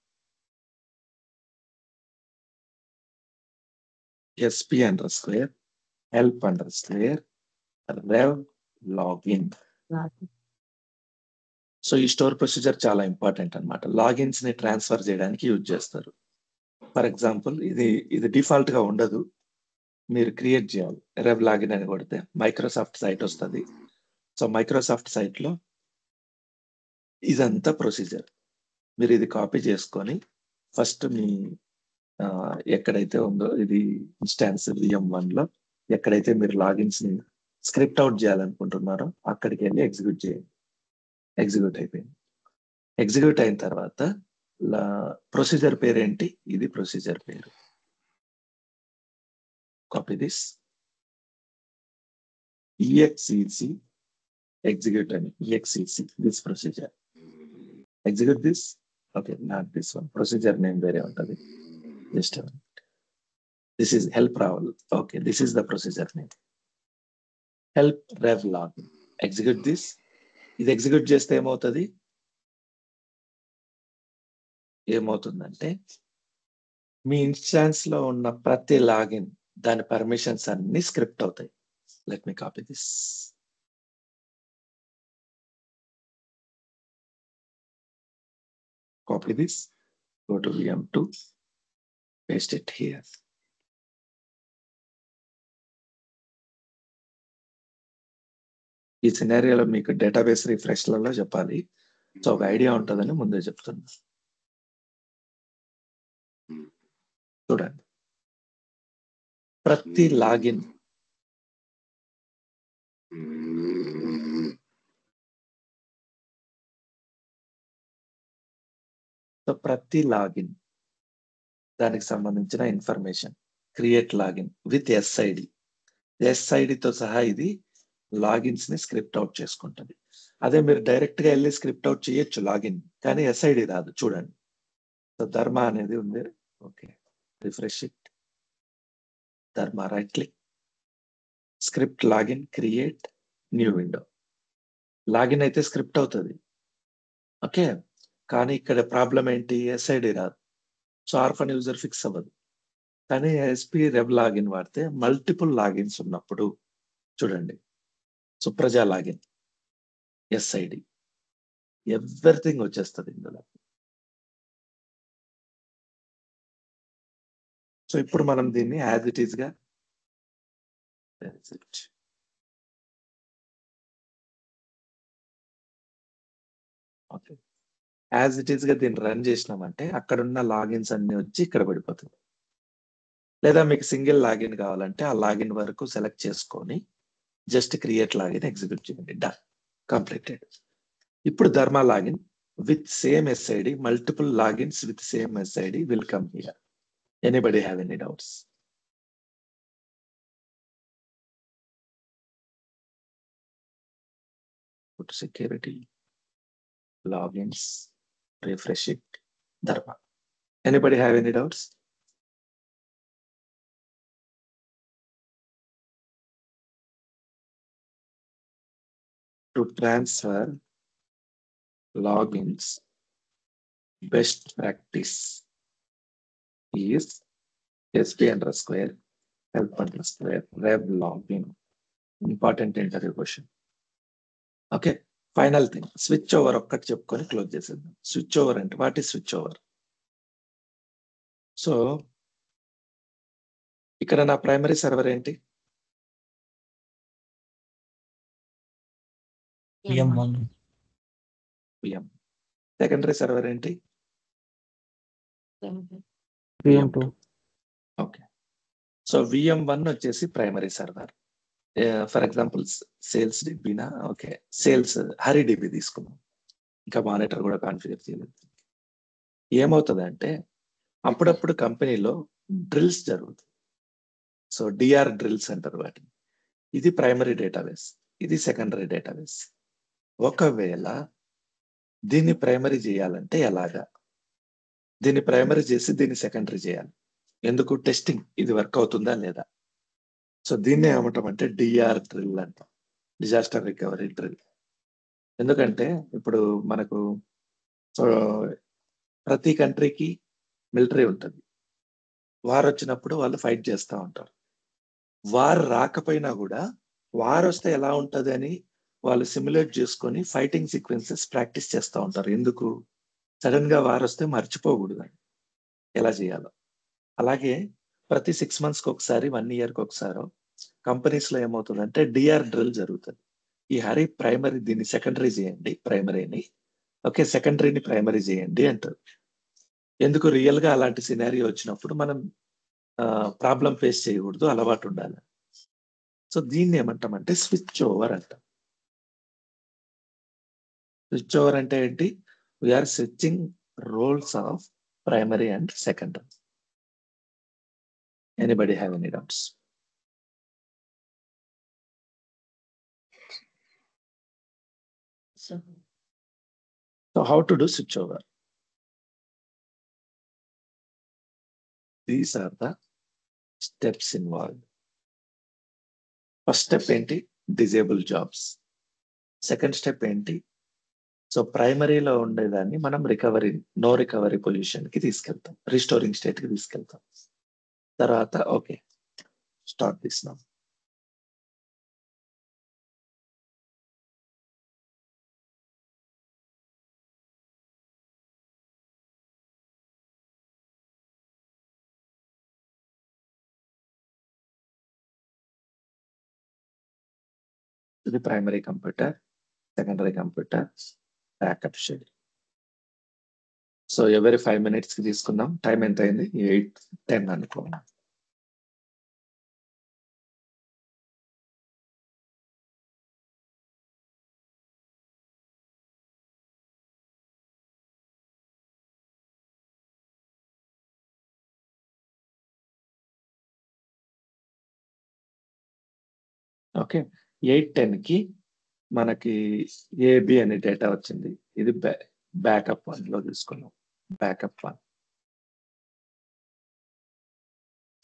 SP_help_rev login. So ఈ స్టోర్ ప్రొసీజర్ చాలా ఇంపార్టెంట్ అన్నమాట. లాగిన్స్ ని ట్రాన్స్ఫర్ చేయడానికి యూజ్ చేస్తారు. ఫర్ ఎగ్జాంపుల్ ఇది డిఫాల్ట్ గా ఉండదు, మీరు క్రియేట్ చేయాలి. రెవ్ లాగిన్ అని కొడితే మైక్రోసాఫ్ట్ సైట్ వస్తుంది. సో మైక్రోసాఫ్ట్ సైట్ లో ఇదంతా ప్రొసీజర్. మీరు ఇది కాపీ చేసుకొని ఫస్ట్ మీ ఎక్కడైతే ఉందో ఇది ఇన్స్టాన్స్ VM1 లో ఎక్కడైతే మీరు లాగిన్స్ ని స్క్రిప్ట్ అవుట్ చేయాలనుకుంటున్నారో అక్కడికి వెళ్ళి ఎగ్జిక్యూట్ చేయండి. ఎగ్జిక్యూట్ అయిపోయింది. ఎగ్జిక్యూట్ అయిన తర్వాత ప్రొసీజర్ పేరు ఏంటి? ఇది ప్రొసీజర్ పేరు. కాపీ దిస్, exec execute అని exec this procedure, execute this. Okay, not this one, procedure name వేరే ఉంటది. Just a minute. This is help Rahul. Okay, this is the procedure name, help rev login. Execute this. ఇది execute చేస్తే ఏమవుతుందంటే మీ instance లో ఉన్న ప్రతి login దాని permissions అన్ని స్క్రిప్ట్ అవుతాయి. Let me copy this. Copy this, go to VM2, paste it here. ఈ సినారియోలో మీకు డేటాబేస్ రిఫ్రెష్లలో చెప్పాలి. సో ఒక ఐడియా ఉంటుందని ముందే చెప్తున్నా. చూడండి, ప్రతి లాగిన్ దానికి సంబంధించిన information create login with SID తో సహా ఇది లాగిన్స్ ని స్క్రిప్ట్ అవుట్ చేసుకుంటుంది. అదే మీరు డైరెక్ట్ గా వెళ్ళి స్క్రిప్ట్ అవుట్ చేయొచ్చు లాగిన్, కానీ SID రాదు. చూడండి, సో ధర్మ అనేది ఉంది. Okay, refresh it. Dharma, right click, script login, create new window. Login అయితే స్క్రిప్ట్ అవుతుంది. ఓకే, కానీ ఇక్కడ ప్రాబ్లం ఏంటి? SID రాదు. సో ఆర్ఫన్ యూజర్ ఫిక్స్ అవ్వదు. కానీ SP_rev లాగిన్ వాడితే మల్టిపుల్ లాగిన్స్ ఉన్నప్పుడు చూడండి, సుప్రజా లాగిన్, SID, ఎవ్రీథింగ్ వచ్చేస్తుంది ఇందులో. సో ఇప్పుడు మనం దీన్ని యాజ్ ఇట్ ఈస్ గా ఓకే, యాజ్ ఇట్ ఈస్ గా దీన్ని రన్ చేసినామంటే అక్కడ ఉన్న లాగిన్స్ అన్ని వచ్చి ఇక్కడ పడిపోతుంది. లేదా మీకు సింగిల్ లాగిన్ కావాలంటే ఆ లాగిన్ వరకు సెలెక్ట్ చేసుకొని జస్ట్ క్రియేట్ లాగిన్ ఎగ్జిక్యూట్ చేయండి. Done, completed. ఇప్పుడు ధర్మ login with same SID, multiple logins with same SID will come here. Anybody have any doubts? go to security, logins, refresh it, Dharma. Anybody have any doubts? To transfer logins, best practice is sp_help_rev login. Important interview question. Okay, final thing, switch over ఒక్కటి చెప్పుకొని close చేసేద్దాం. Switch over అంటే what is switch over? So ఇక్కడ నా primary server ఏంటి? VM1. VM. Secondary server ఏంటి? VM2. Okay, so VM1 వచ్చేసి primary server. For example sales డిబినా, ఓకే సేల్స్ హరి డిబి తీసుకున్నాం, ఇంకా మానిటర్ కూడా కాన్ఫిగర్ చేయలేదు. ఏమవుతుందంటే అప్పుడప్పుడు కంపెనీలో డ్రిల్స్ జరుగుతుంది. సో డిఆర్ డ్రిల్స్ అంటారు వాటిని. ఇది ప్రైమరీ డేటాబేస్, ఇది సెకండరీ డేటాబేస్. ఒకవేళ దీన్ని ప్రైమరీ చేయాలంటే ఎలాగా? దీన్ని ప్రైమరీ చేసి దీన్ని సెకండరీ చేయాలి. ఎందుకు? టెస్టింగ్, ఇది వర్క్ అవుతుందా లేదా. సో దీన్ని ఏమంటామంటే డిఆర్ డ్రిల్ అంటాం, డిజాస్టర్ రికవరీ డ్రిల్. ఎందుకంటే ఇప్పుడు మనకు సో ప్రతి కంట్రీకి మిలిటరీ ఉంటుంది. వార్ వచ్చినప్పుడు వాళ్ళు ఫైట్ చేస్తూ ఉంటారు. వార్ రాకపోయినా కూడా వార్ వస్తే ఎలా ఉంటది అని వాళ్ళు సిమ్యులేట్ చేసుకొని ఫైటింగ్ సీక్వెన్సెస్ ప్రాక్టీస్ చేస్తూ ఉంటారు. ఎందుకు? సడన్ గా వార్ వస్తే మర్చిపోకూడదు ఎలా చేయాలో. అలాగే ప్రతి 6 months ఒకసారి, 1 year ఒకసారి కంపెనీస్ లో ఏమవుతుందంటే డిఆర్ డ్రిల్ జరుగుతుంది. ఈ హరి ప్రైమరీ దీన్ని సెకండరీ చేయండి, ప్రైమరీని ఓకే సెకండరీని ప్రైమరీ చేయండి అంటారు. ఎందుకు? రియల్ గా అలాంటి సినారియో వచ్చినప్పుడు మనం ప్రాబ్లం ఫేస్ చేయకూడదు, అలవాటు ఉండాలి. సో దీన్ని ఏమంటామంటే స్విచ్ ఓవర్ అంటాం. స్విచ్ ఓవర్ అంటే ఏంటి? We're switching roles of primary and secondary. Anybody have any doubts? So how to do switch over? These are the steps involved. First step ఏంటి? Disable jobs. Second step ఏంటి? So ప్రైమరీలో ఉండేదాన్ని మనం recovery, no recovery position కి తీసుకెళ్తాం, restoring state కి తీసుకెళ్తాం. తర్వాత okay start this now. ఇది primary computer, secondary computer, backup shed. So ఎవరి 5 minutes కి తీసుకుందాం. టైం ఎంత అయింది? 8:10 అనుకోండి. ఓకే 8:10 కి మనకి ఏబి అనే డేటా వచ్చింది. ఇది బ్యాకప్ 1 లో తీసుకున్నాం, బ్యాకప్ 1.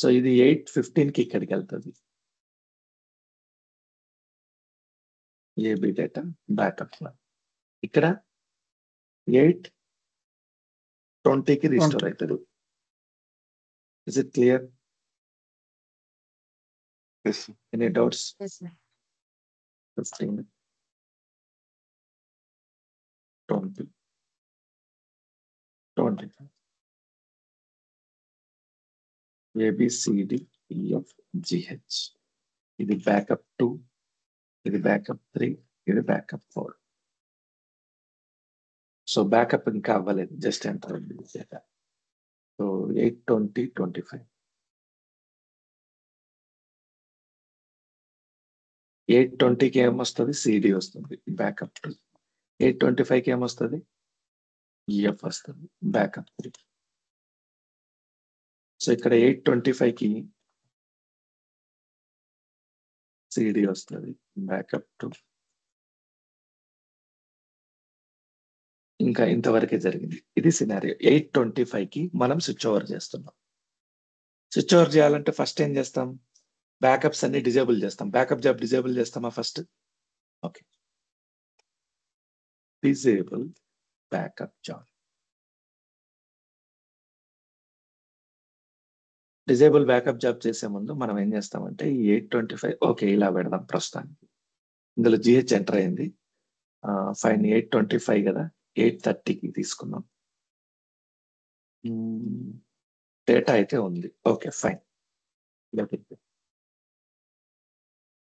సో ఇది 8:15 కి ఇక్కడికి వెళ్తుంది. ఏబి డేటా బ్యాకప్ 1 ఇక్కడ 8:20 కి రిస్టోర్ అవుతుంది. Is it clear? Any doubts? 15, 20, 25. ABCDEFGH. ఇది బ్యాకప్ 2, ఇది బ్యాకప్ 3, ఇది బ్యాకప్ 4. సో బ్యాకప్ ఇంకా అవ్వలేదు, జస్ట్ ఎంటర్ అయింది డేటా. సో 8:20, 25. 8:20కి ఏమొస్తుంది? సిడి వస్తుంది, బ్యాకప్ 2. 8:25కి ఏమొస్తుంది? ఈఎఫ్ వస్తుంది, బ్యాకప్ 3. సో ఇక్కడ 8:25కి సిడి వస్తుంది, బ్యాకప్ 2. ఇంకా ఇంతవరకే జరిగింది. ఇది సినారియో. 8:25కి మనం స్విచ్ ఓవర్ చేస్తున్నాం. స్విచ్ ఓవర్ చేయాలంటే ఫస్ట్ ఏం చేస్తాం? బ్యాకప్స్ అన్ని డిజేబుల్ చేస్తాం. బ్యాకప్ జాబ్ డిజేబుల్ చేస్తామా first? Okay. Disable backup job. Disable backup job చేసే ముందు మనం ఏం చేస్తామంటే ఈ 8:25 ఓకే ఇలా పెడదాం ప్రస్తుతానికి. ఇందులో జిహెచ్ ఎంటర్ అయింది. ఫైన్ 8:25 కదా, 8:30కి తీసుకున్నాం. డేటా అయితే ఉంది. Okay fine.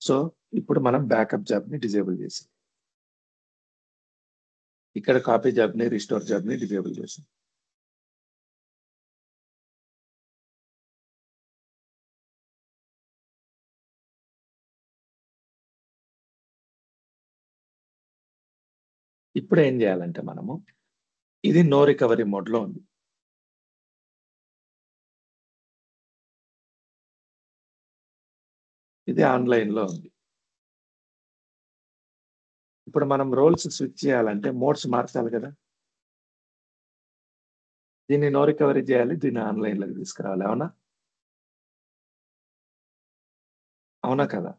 సో ఇప్పుడు మనం బ్యాకప్ జాబ్ ని డిజేబుల్ చేసాం. ఇక్కడ కాపీ జాబ్ ని, రిస్టోర్ జాబ్ ని డిజేబుల్ చేసాం. ఇప్పుడు ఏం చేయాలంటే మనము ఇది నో రికవరీ మోడ్ లో ఉంది. ఇది ఆన్లైన్ లో ఉంది. ఇప్పుడు మనం రోల్స్ స్విచ్ చేయాలంటే మోడ్స్ మార్చాలి కదా. దీన్ని నో రికవరీ చేయాలి, దీన్ని ఆన్లైన్ లోకి తీసుకురావాలి. అవునా? అవునా కదా?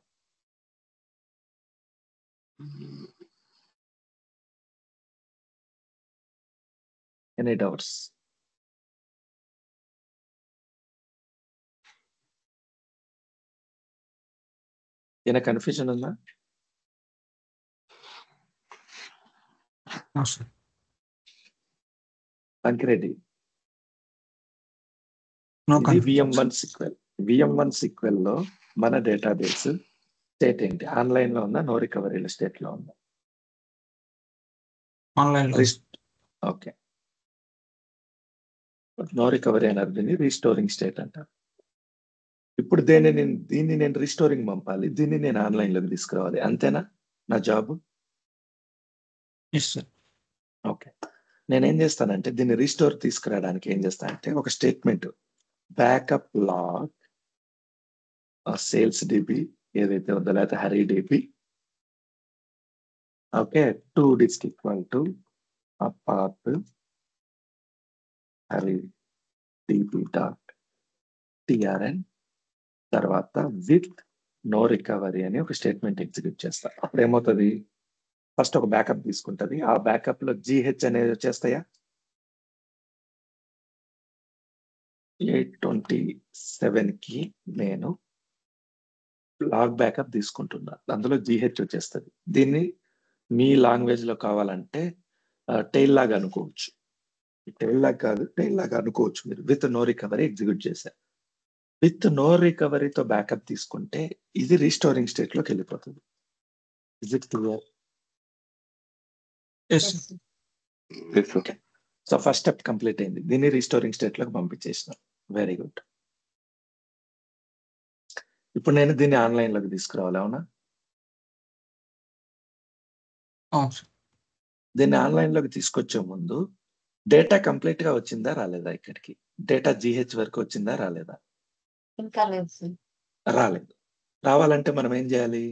Any doubts? ఏమైనా కన్ఫ్యూజన్ ఉందా? No, sir. అంకిరెడ్డి, No ఇది confusion. VM1 sequel. VM1 sequel లో మన డేటాబేస్ స్టేట్ ఏంటి? ఆన్లైన్ లో ఉందా, నో రికవరీ స్టేట్ లో ఉందా? Online లో. ఓకే. నో రికవరీ అన్నారు, దీన్ని రీస్టోరింగ్ స్టేట్ అంటారు. ఇప్పుడు దీన్ని నేను రీస్టోరింగ్ పంపాలి, దీన్ని నేను ఆన్లైన్ లోకి తీసుకురావాలి. అంతేనా నా జాబ్? Yes, sir. ఓకే. నేనేం చేస్తానంటే దీన్ని రీస్టోర్ తీసుకురావడానికి ఏం చేస్తానంటే ఒక statement backup log sales DB ఏదైతే ఉందో, లేకపోతే Hari DB, okay, 2 disk equal to path Hari DB dot TRN తర్వాత విత్ నో రికవరీ అని ఒక స్టేట్మెంట్ ఎగ్జిక్యూట్ చేస్తా. అప్పుడు ఏమవుతుంది? ఫస్ట్ ఒక బ్యాకప్ తీసుకుంటది. ఆ బ్యాకప్ లో జిహెచ్ అనేది వచ్చేస్తాయా? 8:27కి నేను లాగ్ బ్యాకప్ తీసుకుంటున్నా, అందులో జిహెచ్ వచ్చేస్తుంది. దీన్ని మీ లాంగ్వేజ్ లో కావాలంటే టైల్ లాగ్ అనుకోవచ్చు. టైల్ లాగ్ కాదు, టైల్ లాగ్ అనుకోవచ్చు మీరు. విత్ నో రికవరీ ఎగ్జిక్యూట్ చేశారు. విత్ నో రికవరీతో బ్యాకప్ తీసుకుంటే ఇది రీస్టోరింగ్ స్టేట్ లోకి వెళ్ళిపోతుంది. Is it clear? Yes, sir. Okay. So first step complete అయింది. దీన్ని రీస్టోరింగ్ స్టేట్ లోకి పంపించేసిన. Very good. ఇప్పుడు నేను దీన్ని ఆన్లైన్ లోకి తీసుకురావాలి. అవునా? అవును సార్. దీన్ని ఆన్లైన్ లోకి తీసుకొచ్చే ముందు డేటా కంప్లీట్ గా వచ్చిందా రాలేదా? ఇక్కడికి డేటా జిహెచ్ వరకు వచ్చిందా రాలేదా? ఇంకా లేదు సార్. రాలేదు. రావాలంటే మనం ఏం చేయాలి?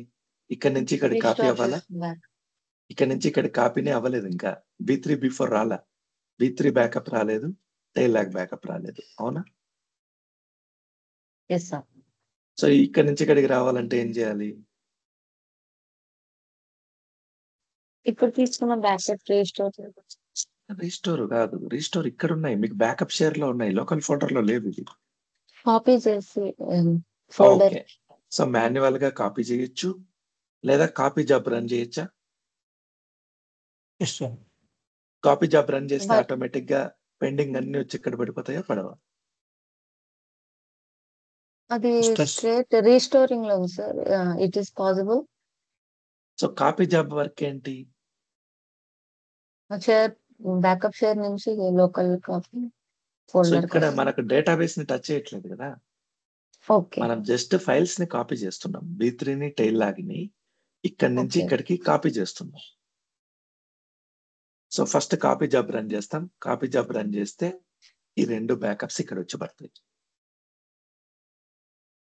ఇక్కడ నుంచి ఇక్కడ కాపీ రీస్టోర్ అవ్వాలా? చేస్తున్నారు. ఇక్కడ నుంచి ఇక్కడ కాపీనే అవ్వలేదు. ఇంకా B3 B4 రాలా. B3 బ్యాకప్ రాలేదు, టైల్ లాగ్ బ్యాకప్ రాలేదు. అవునా? Yes sir. సో ఇక్కడ నుంచి ఇక్కడికి రావాలంటే ఏం చేయాలి? ఇప్పుడు తీసుకున్న బ్యాకప్ రీస్టోర్ చేయవచ్చు. రీస్టోర్ కాదు, రీస్టోర్ ఇక్కడ ఉన్నాయి మీకు, బ్యాకప్ షేర్ లో ఉన్నాయి, లోకల్ ఫోల్డర్ లో లేవు ఇది. కాపీ చేసి ఫోల్డర్. ఓకే. సో మాన్యువల్ గా కాపీ చేయొచ్చు, లేదా కాపీ జాబ్ రన్ చేయొచ్చా? Yes, sir. Copy job run చేస్తే But- ఆటోమేటిక్ గా పెండింగ్ అన్ని వచ్చి ఇక్కడ పడిపోతాయా, పడవా? అది Stress. స్ట్రేట్ రీస్టోరింగ్ లో ఉంది sir. It is possible. So copy job work ఏంటి? షేర్ బ్యాకప్ షేర్ నుంచి లోకల్ కాపీ సో ఫోల్డర్. ఇక్కడ మనకు డేటాబేస్ ని టచ్ చేయట్లేదు కదా, ఓకే. మనం జస్ట్ ఫైల్స్ ని కాపీ చేస్తున్నాం. B3 ని టైల్ లాగ్ని ఇక్కడి నుంచి Okay. ఇక్కడికి కాపీ చేస్తున్నాం. So first copy job run చేస్తాం. కాపీ జాబ్ రన్ చేస్తే ఈ 2 బ్యాకప్స్ ఇక్కడ వచ్చి పడతాయి.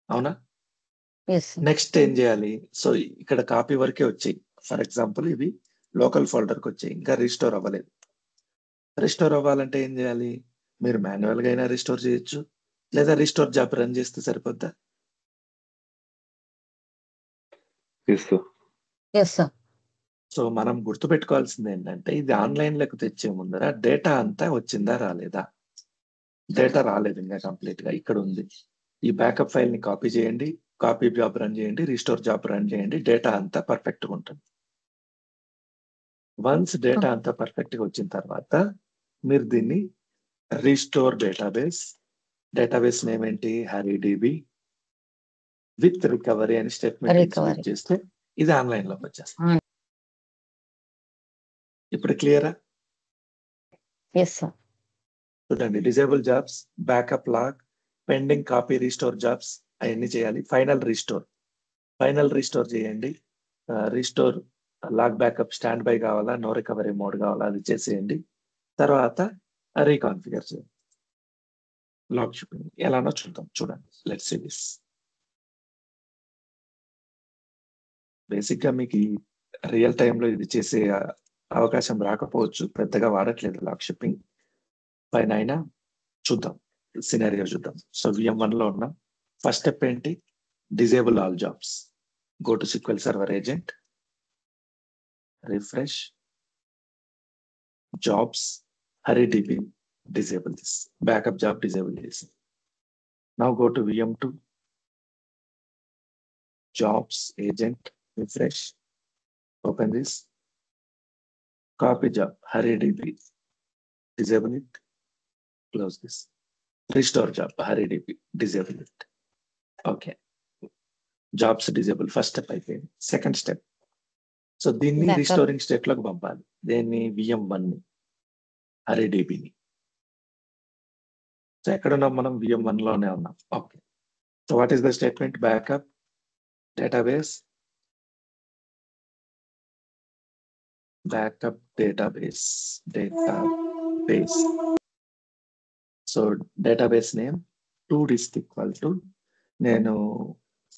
అవునా? Yes sir. నెక్స్ట్ ఏం చేయాలి? సో ఇక్కడ కాపీ వరకే వచ్చాయి. ఫర్ ఎగ్జాంపుల్ ఇవి లోకల్ ఫోల్డర్ కి వచ్చాయి, ఇంకా రీస్టోర్ అవ్వలేదు. రిస్టోర్ అవ్వాలంటే ఏం చేయాలి? మీరు మాన్యువల్ గా అయినా రిస్టోర్ చేయొచ్చు, లేదా రిస్టోర్ జాబ్ రన్ చేస్తే సరిపోద్దా? Yes sir. సో మనం గుర్తుపెట్టుకోవాల్సింది ఏంటంటే, ఇది ఆన్లైన్లోకి తెచ్చే ముందర డేటా అంతా వచ్చిందా రాలేదా? డేటా రాలేదు ఇంకా కంప్లీట్ గా, ఇక్కడ ఉంది. ఈ బ్యాకప్ ఫైల్ ని కాపీ చేయండి, కాపీ జాబ్ రన్ చేయండి, రిస్టోర్ జాబ్ రన్ చేయండి, డేటా అంతా పర్ఫెక్ట్ గా ఉంటుంది. వన్స్ డేటా అంతా పర్ఫెక్ట్ గా వచ్చిన తర్వాత మీరు దీన్ని రిస్టోర్ డేటాబేస్ నేమ్ ఏంటి? HarryDB విత్ రికవరీ అని స్టేట్మెంట్ రికవరీ. ఎగ్జిక్యూట్ చేస్తే ఇది ఆన్లైన్ లోకి వచ్చేస్తుంది. ఇప్పుడు క్లియరా? Yes sir. చూడండి, disable jobs, backup log, pending copy, restore jobs అవన్నీ చేయాలి. ఫైనల్ రిస్టోర్ చేయండి. Restore log backup standby కావాలా, నో రికవరీ మోడ్ కావాలా, అది చేసేయండి. తర్వాత రీకాన్ఫిగర్ చేయండి. లాగ్ షిప్పింగ్ ఎలానో చూద్దాం. చూడండి, లెట్స్ సీ దిస్. బేసిక్ గా మీకు రియల్ టైంలో ఇది చేసే అవకాశం రాకపోవచ్చు, పెద్దగా వాడట్లేదు లాగ్ షిప్పింగ్. పైన అయినా చూద్దాం, సినారియో చూద్దాం. సో VM1 లో ఉన్నాం. ఫస్ట్ స్టెప్ ఏంటి? Disable all jobs. Go to SQL server agent, refresh jobs, HarryDB, disable this. Backup job disable this. Now go to VM2, jobs, agent, refresh, open this, copy job, HarryDB, disable it, close this. Restore job, HarryDB, disable it. Okay. Jobs disable. First step అయిపోయింది. Second step. So దీన్ని Backup. Restoring state లోకి పంపాలి. దేన్ని? VM1 ని, HarryDB ని. So ఎక్కడున్నాం మనం? VM1 లోనే ఉన్నాం. Okay. So what is the statement? Backup database, database. So database name to disk equal to, నేను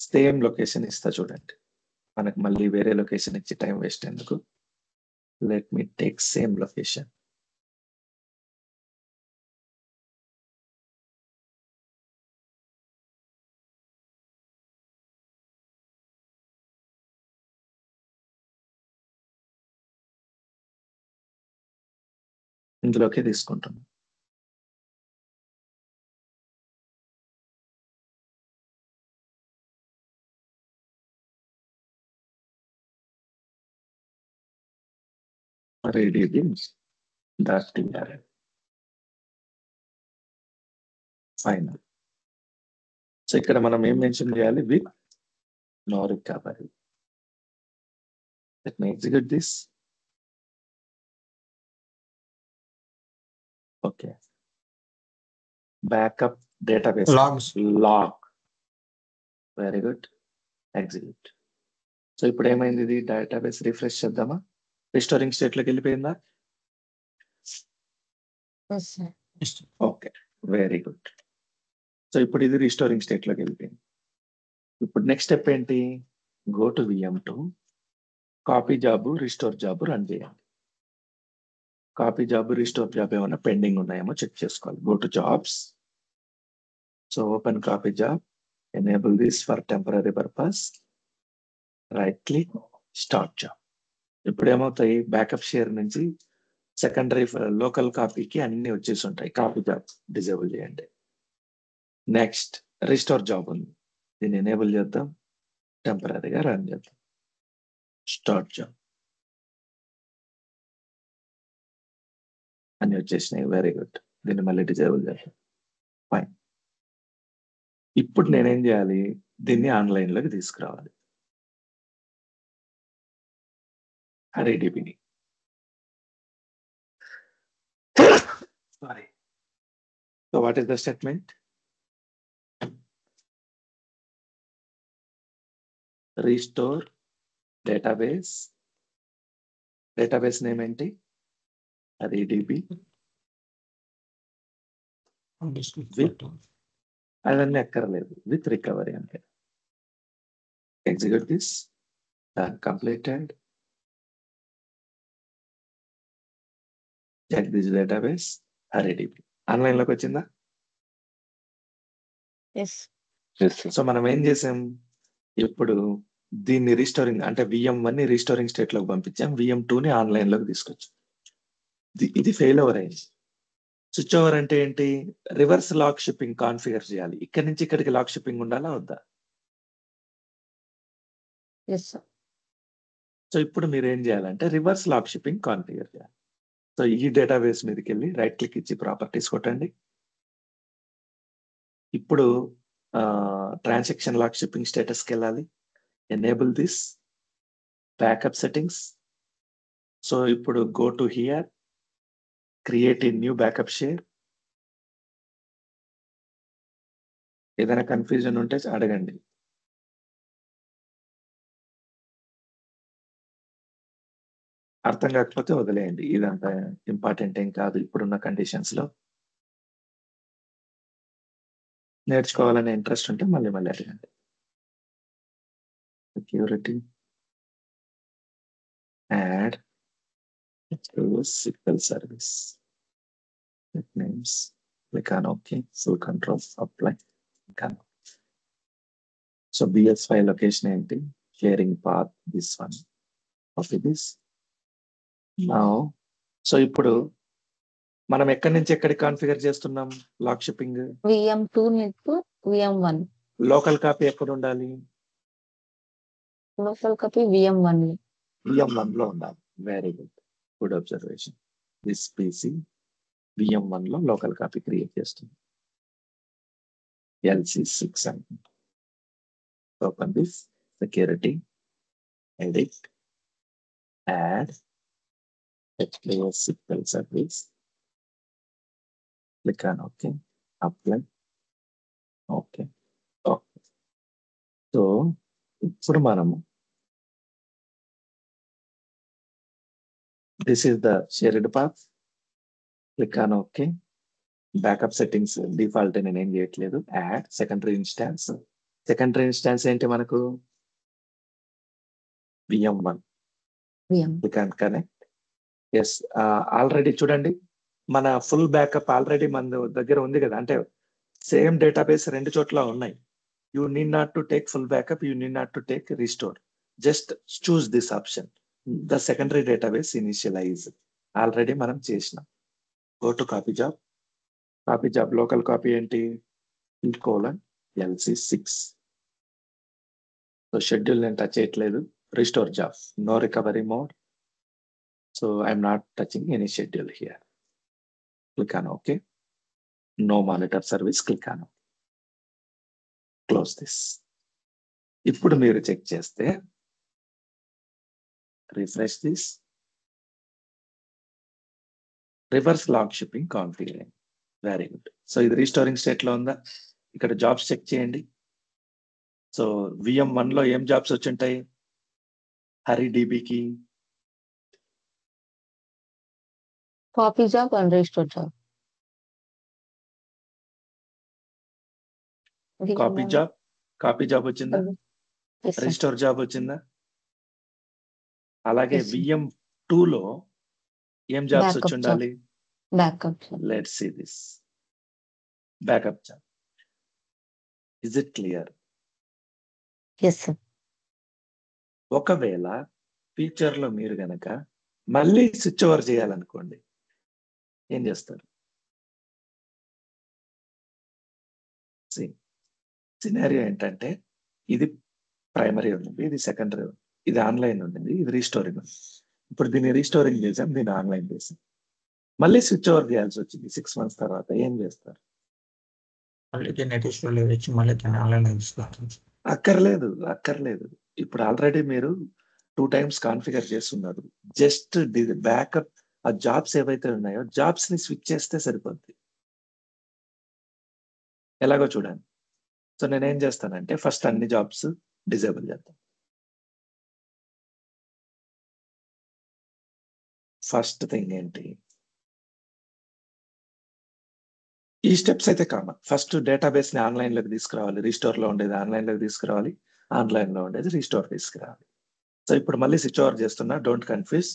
సేమ్ లొకేషన్ ఇస్తా చూడండి, మనకు మళ్ళీ వేరే లొకేషన్ ఇచ్చి టైం వేస్ట్ ఎందుకు. Let me take same location. ఇందులోకి తీసుకుంటాం. RDB.tr final. సో ఇక్కడ మనం ఏం మెన్షన్ చేయాలి? With no recovery. Let me execute this. Okay. Backup database Logs. Log. Very good. Execute. So ఇప్పుడు ఏమైంది? ఇది డేటాబేస్ రిఫ్రెష్ చేద్దామా? రిస్టోరింగ్ స్టేట్ లోకి వెళ్ళిపోయిందా? Yes sir. Okay, very good. So ఇప్పుడు ఇది రిస్టోరింగ్ స్టేట్ లోకి వెళ్ళిపోయింది. ఇప్పుడు నెక్స్ట్ స్టెప్ ఏంటి? Go to VM2, copy job, restore job run చేయండి. కాపీ జాబ్, రిస్టోర్ జాబ్ ఏమైనా పెండింగ్ ఉన్నాయేమో చెక్ చేసుకోవాలి. Go to jobs. So open copy job, enable this for temporary purpose, right click, start job. ఇప్పుడు ఏమవుతాయి? Backup share నుంచి secondary local కాపీకి అన్ని వచ్చేసి ఉంటాయి. కాపీ జాబ్ డిజేబుల్ చేయండి. నెక్స్ట్ రిస్టోర్ జాబ్ ఉంది, దీన్ని ఎనేబుల్ చేద్దాం, టెంపరరీగా రన్ చేద్దాం. స్టార్ట్ జాబ్ అన్ని వచ్చేసినాయి. Very good. దీన్ని మళ్ళీ డిజేబుల్ చేద్దాం. ఫైన్. ఇప్పుడు నేనేం చేయాలి? దీన్ని ఆన్లైన్ లోకి తీసుకురావాలి. HarryDBని. Sorry. So what is the statement? Restore database. Database name ఏంటి? HarryDB. అవన్నీ అక్కర్లేదు, విత్ రికవరీ అంటే. Execute this. Completed. Check this database HariDB. ఆన్లైన్లోకి వచ్చిందా? ఎస్. సో మనం ఏం చేసాం, ఇప్పుడు దీన్ని రీస్టోరింగ్ అంటే VM1 ని రీస్టోరింగ్ స్టేట్ లోకి పంపించాం, VM2 ని ఆన్లైన్ లోకి తీసుకొచ్చాం. ఇది ఫెయిల్ ఓవర్ అయింది. స్విచ్ ఓవర్ అంటే ఏంటి? రివర్స్ లాక్ షిప్పింగ్ కాన్ఫిగర్ చేయాలి. ఇక్కడి నుంచి ఇక్కడికి లాక్ షిప్పింగ్ ఉండాలా వద్దా? Yes sir. సో ఇప్పుడు మీరు ఏం చేయాలంటే రివర్స్ లాక్ షిప్పింగ్ కాన్ఫిగర్ చేయాలి. సో ఈ డేటాబేస్ మీదకి వెళ్ళి రైట్ క్లిక్ ఇచ్చి ప్రాపర్టీస్ కొట్టండి. ఇప్పుడు ట్రాన్సాక్షన్ లాక్ షిప్పింగ్ స్టేటస్కి వెళ్ళాలి. Enable this backup settings. So ఇప్పుడు go to here, create a new backup share. ఏదైనా కన్ఫ్యూజన్ ఉంటే అడగండి. అర్థం కాకపోతే వదిలేయండి, ఇదంతా ఇంపార్టెంట్ ఏం కాదు ఇప్పుడున్న కండిషన్స్ లో. నేర్చుకోవాలనే ఇంట్రెస్ట్ ఉంటే మళ్ళీ అడగండి. Security add SQL service names, click on okay, full control apply. So BS5 location ఏంటి? Sharing path this one, copy this. So ఇప్పుడు మనం ఎక్కడి నుంచి ఎక్కడికి కాన్ఫిగర్ చేస్తున్నాం లాక్ షిప్పింగ్? VM2 నుంచి VM1. లోకల్ కాపీ ఎక్కడ ఉండాలి? Local copy VM1. VM1 లో ఉండాలి. Very good, good observation. This PC VM1 లో లోకల్ కాపీ క్రియేట్ చేస్తుంది. LC6 అని. Open this, security, edit, add SQL service, click on okay, apply. Okay okay. So ఇప్పుడు మనము this is the shared path, click on okay. Backup settings default నేను ఏం చేయట్లేదు. Add secondary instance. Secondary instance ఏంటి మనకు? VM1. Click on connect. Yes, already చూడండి మన full backup already మన దగ్గర ఉంది కదా, అంటే సేమ్ డేటాబేస్ రెండు చోట్ల ఉన్నాయి. You need not to take full backup, you need not to take restore. Just choose this option, the secondary database initialize. Already మనం చేసినాం. Go to copy job. Copy job local copy ఏంటి? LC6. So schedule నేను touch చేయట్లేదు. Restore job, no recovery mode. So I'm not touching any schedule here. Click on okay. No monitor service, click on okay. Close this. ఇప్పుడు మీరు check చేస్తే refresh this, reverse log shipping configure. Very good. So ఇది restoring state లో ఉందా? ఇక్కడ jobs check చేయండి. So VM1 లో ఏం జాబ్స్ వచ్చుంటాయి? HariDBకి copy job and restore job. Copy job వచ్చిందా? రిస్టోర్ జాబ్ వచ్చిందా? అలాగే Yes, sir. VM2 లో ఏం జాబ్స్ Backup వచ్చి ఉండాలి? Backup. Let's see this backup job. Is it clear? Yes sir. ఒకవేళ ఫ్యూచర్ లో మీరు గనక మళ్ళీ స్విచ్ ఓవర్ చేయాలనుకోండి, ఏం చేస్తారు? సినారియో ఏంటంటే ఇది ప్రైమరీ ఉండింది, ఇది సెకండరీ ఉంది, ఇది ఆన్లైన్ ఉండింది, ఇది రీస్టోరింగ్ ఉంది. ఇప్పుడు దీన్ని రీస్టోరింగ్ చేసాం, దీన్ని ఆన్లైన్ చేసాం. మళ్ళీ స్విచ్ ఓవర్ చేయాల్సి వచ్చింది 6 months తర్వాత. ఏం చేస్తారు? మళ్ళీ దీన్ని రీస్టోర్ వచ్చి మళ్ళీ దాన్ని ఆన్లైన్ తీసుకుంటాం. అక్కర్లేదు. ఇప్పుడు ఆల్రెడీ మీరు 2 times కాన్ఫిగర్ చేస్తున్నారు. జస్ట్ బ్యాకప్ ఆ జాబ్స్ ఏవైతే ఉన్నాయో జాబ్స్ ని స్విచ్ చేస్తే సరిపోద్ది. ఎలాగో చూడండి. సో నేనేం చేస్తానంటే ఫస్ట్ అన్ని జాబ్స్ డిజేబుల్ చేద్దాం. ఫస్ట్ థింగ్ ఏంటి? ఈ స్టెప్స్ అయితే కామన్. ఫస్ట్ డేటాబేస్ ని ఆన్లైన్ లోకి తీసుకురావాలి. రీస్టోర్ లో ఉండేది ఆన్లైన్ లోకి తీసుకురావాలి, ఆన్లైన్ లో ఉండేది రీస్టోర్ తీసుకురావాలి. సో ఇప్పుడు మళ్ళీ స్విచ్ ఓవర్ చేస్తున్నా, డోంట్ కన్ఫ్యూజ్.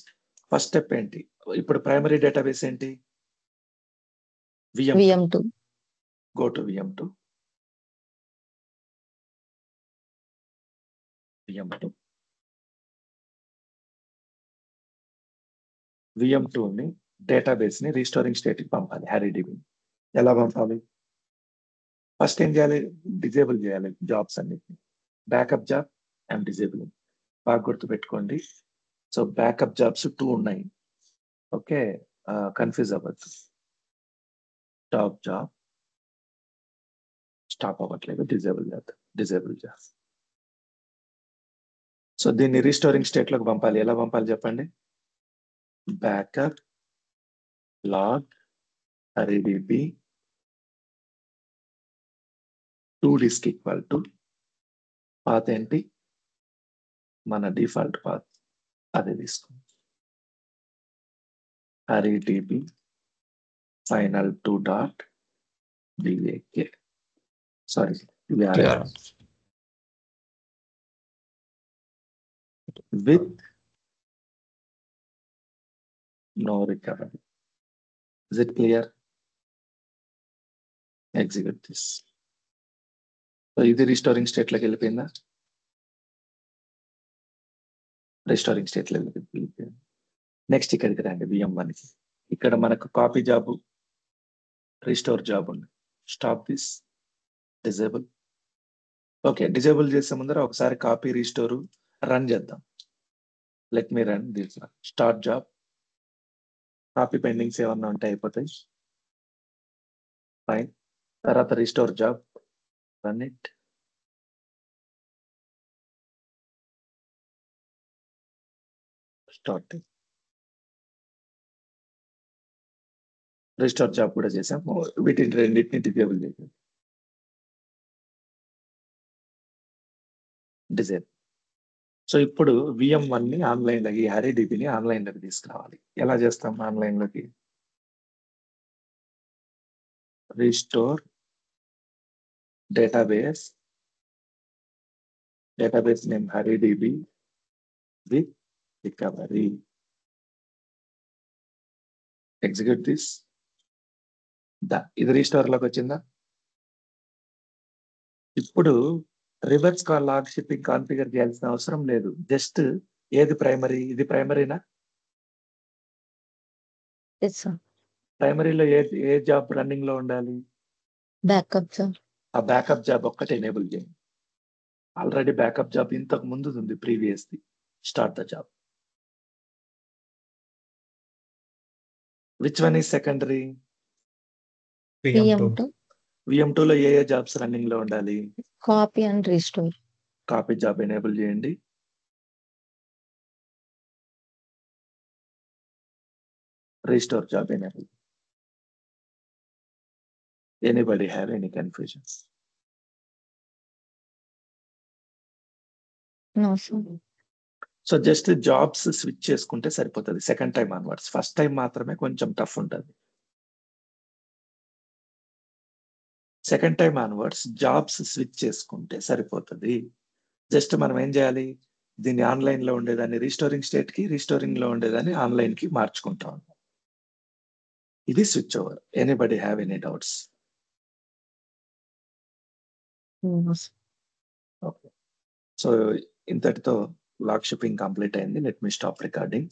ఫస్ట్ స్టెప్ ఏంటి? ఇప్పుడు ప్రైమరీ డేటాబేస్ ఏంటి? VM2. VM2. Go to VM2. VM2. VM2ని డేటాబేస్ ని రీస్టోరింగ్ స్టేట్ కి పంపాలి. HariDB ఎలా పంపాలి? ఫస్ట్ ఏం చేయాలి? డిజేబుల్ చేయాలి జాబ్స్ అన్నిటిని. బ్యాకప్ జాబ్ అండ్ డిజేబులింగ్ బాగా గుర్తు పెట్టుకోండి. సో బ్యాకప్ జాబ్స్ 2 ఉన్నాయి. ఓకే, కన్ఫ్యూజ్ అవ్వద్దు. టాప్ జాబ్ స్టాప్ అవ్వట్లేదు, డిజేబుల్ చేద్దాం. Disable job. సో దీన్ని రీస్టోరింగ్ స్టేట్ లోకి పంపాలి. ఎలా పంపాలి చెప్పండి? Backup log HariDB 2 disk equal to path ఏంటి? మన డిఫాల్ట్ పాత్ అదే తీసుకోండి. HariDB final 2 dot BAK. Sorry, VRF. With no recovery. Is it clear? Execute this. So ఇది రీస్టోరింగ్ స్టేట్ లోకి వెళ్ళిపోయిందా? రీస్టోరింగ్ స్టేట్ లోకి వెళ్ళిపోయింది. నెక్స్ట్ ఇక్కడికి రండి VM1 కి. ఇక్కడ మనకు కాపీ జాబ్, రీస్టోర్ జాబ్ ఉంది. Stop this, disable. Okay, disable చేసే ముందర ఒకసారి కాపీ రీస్టోర్ రన్ చేద్దాం. Let me run this. Start job. Copy pendings ఏమన్నా ఉంటే అయిపోతాయి. ఫైన్. తర్వాత restore job, run it. Start. Restore job కూడా చేసాము. వీటిని రెండింటిని డిజేబుల్ చేసాం. డిజేబుల్. సో ఇప్పుడు VM1 ని ఆన్లైన్ లోకి, HariDBని ఆన్లైన్ లోకి తీసుకురావాలి. ఎలా చేస్తాం ఆన్లైన్ లోకి? Restore database, database name HariDB with recovery. Execute this. ఇది రీస్టోర్ లోకి వచ్చిందా? ఇప్పుడు రివర్స్ లాగ్ షిప్పింగ్ కాన్ఫిగర్ చేయాల్సిన అవసరం లేదు. జస్ట్ ఏది ప్రైమరీ? ఇది ప్రైమరీనా? Yes, sir. ప్రైమరీలో ఏ జాబ్ రన్నింగ్ లో ఉండాలి? Backup job. ఆ బ్యాకప్ జాబ్ ఒక్కటే ఎనేబుల్ చేయండి. ఆల్రెడీ బ్యాకప్ జాబ్ ఇంతకు ముందు ఉంది, previous the. Start the job. Which one is secondary? VM2. VM2. లో ఏ జాబ్స్ రన్నింగ్ లో ఉండాలి? Copy and restore. Copy job enable చేయండి. Restore job enable. Anybody have any confusions? No, sir. So just jobs switch చేసుకుంటే సరిపోతుంది second time onwards. First time మాత్రమే కొంచెం tough ఉంటుంది. Second time onwards jobs switch చేసుకుంటే సరిపోతుంది. జస్ట్ మనం ఏం చేయాలి? దీన్ని ఆన్లైన్ లో ఉండేదాన్ని రీస్టోరింగ్ స్టేట్ కి, రీస్టోరింగ్ లో ఉండేదాన్ని ఆన్లైన్ కి మార్చుకుంటాం. ఇది switch over. Anybody have any doubts? No, sir. Okay, so ఇంతటితో లాగ్ షిప్పింగ్ కంప్లీట్ అయింది. Let me stop recording.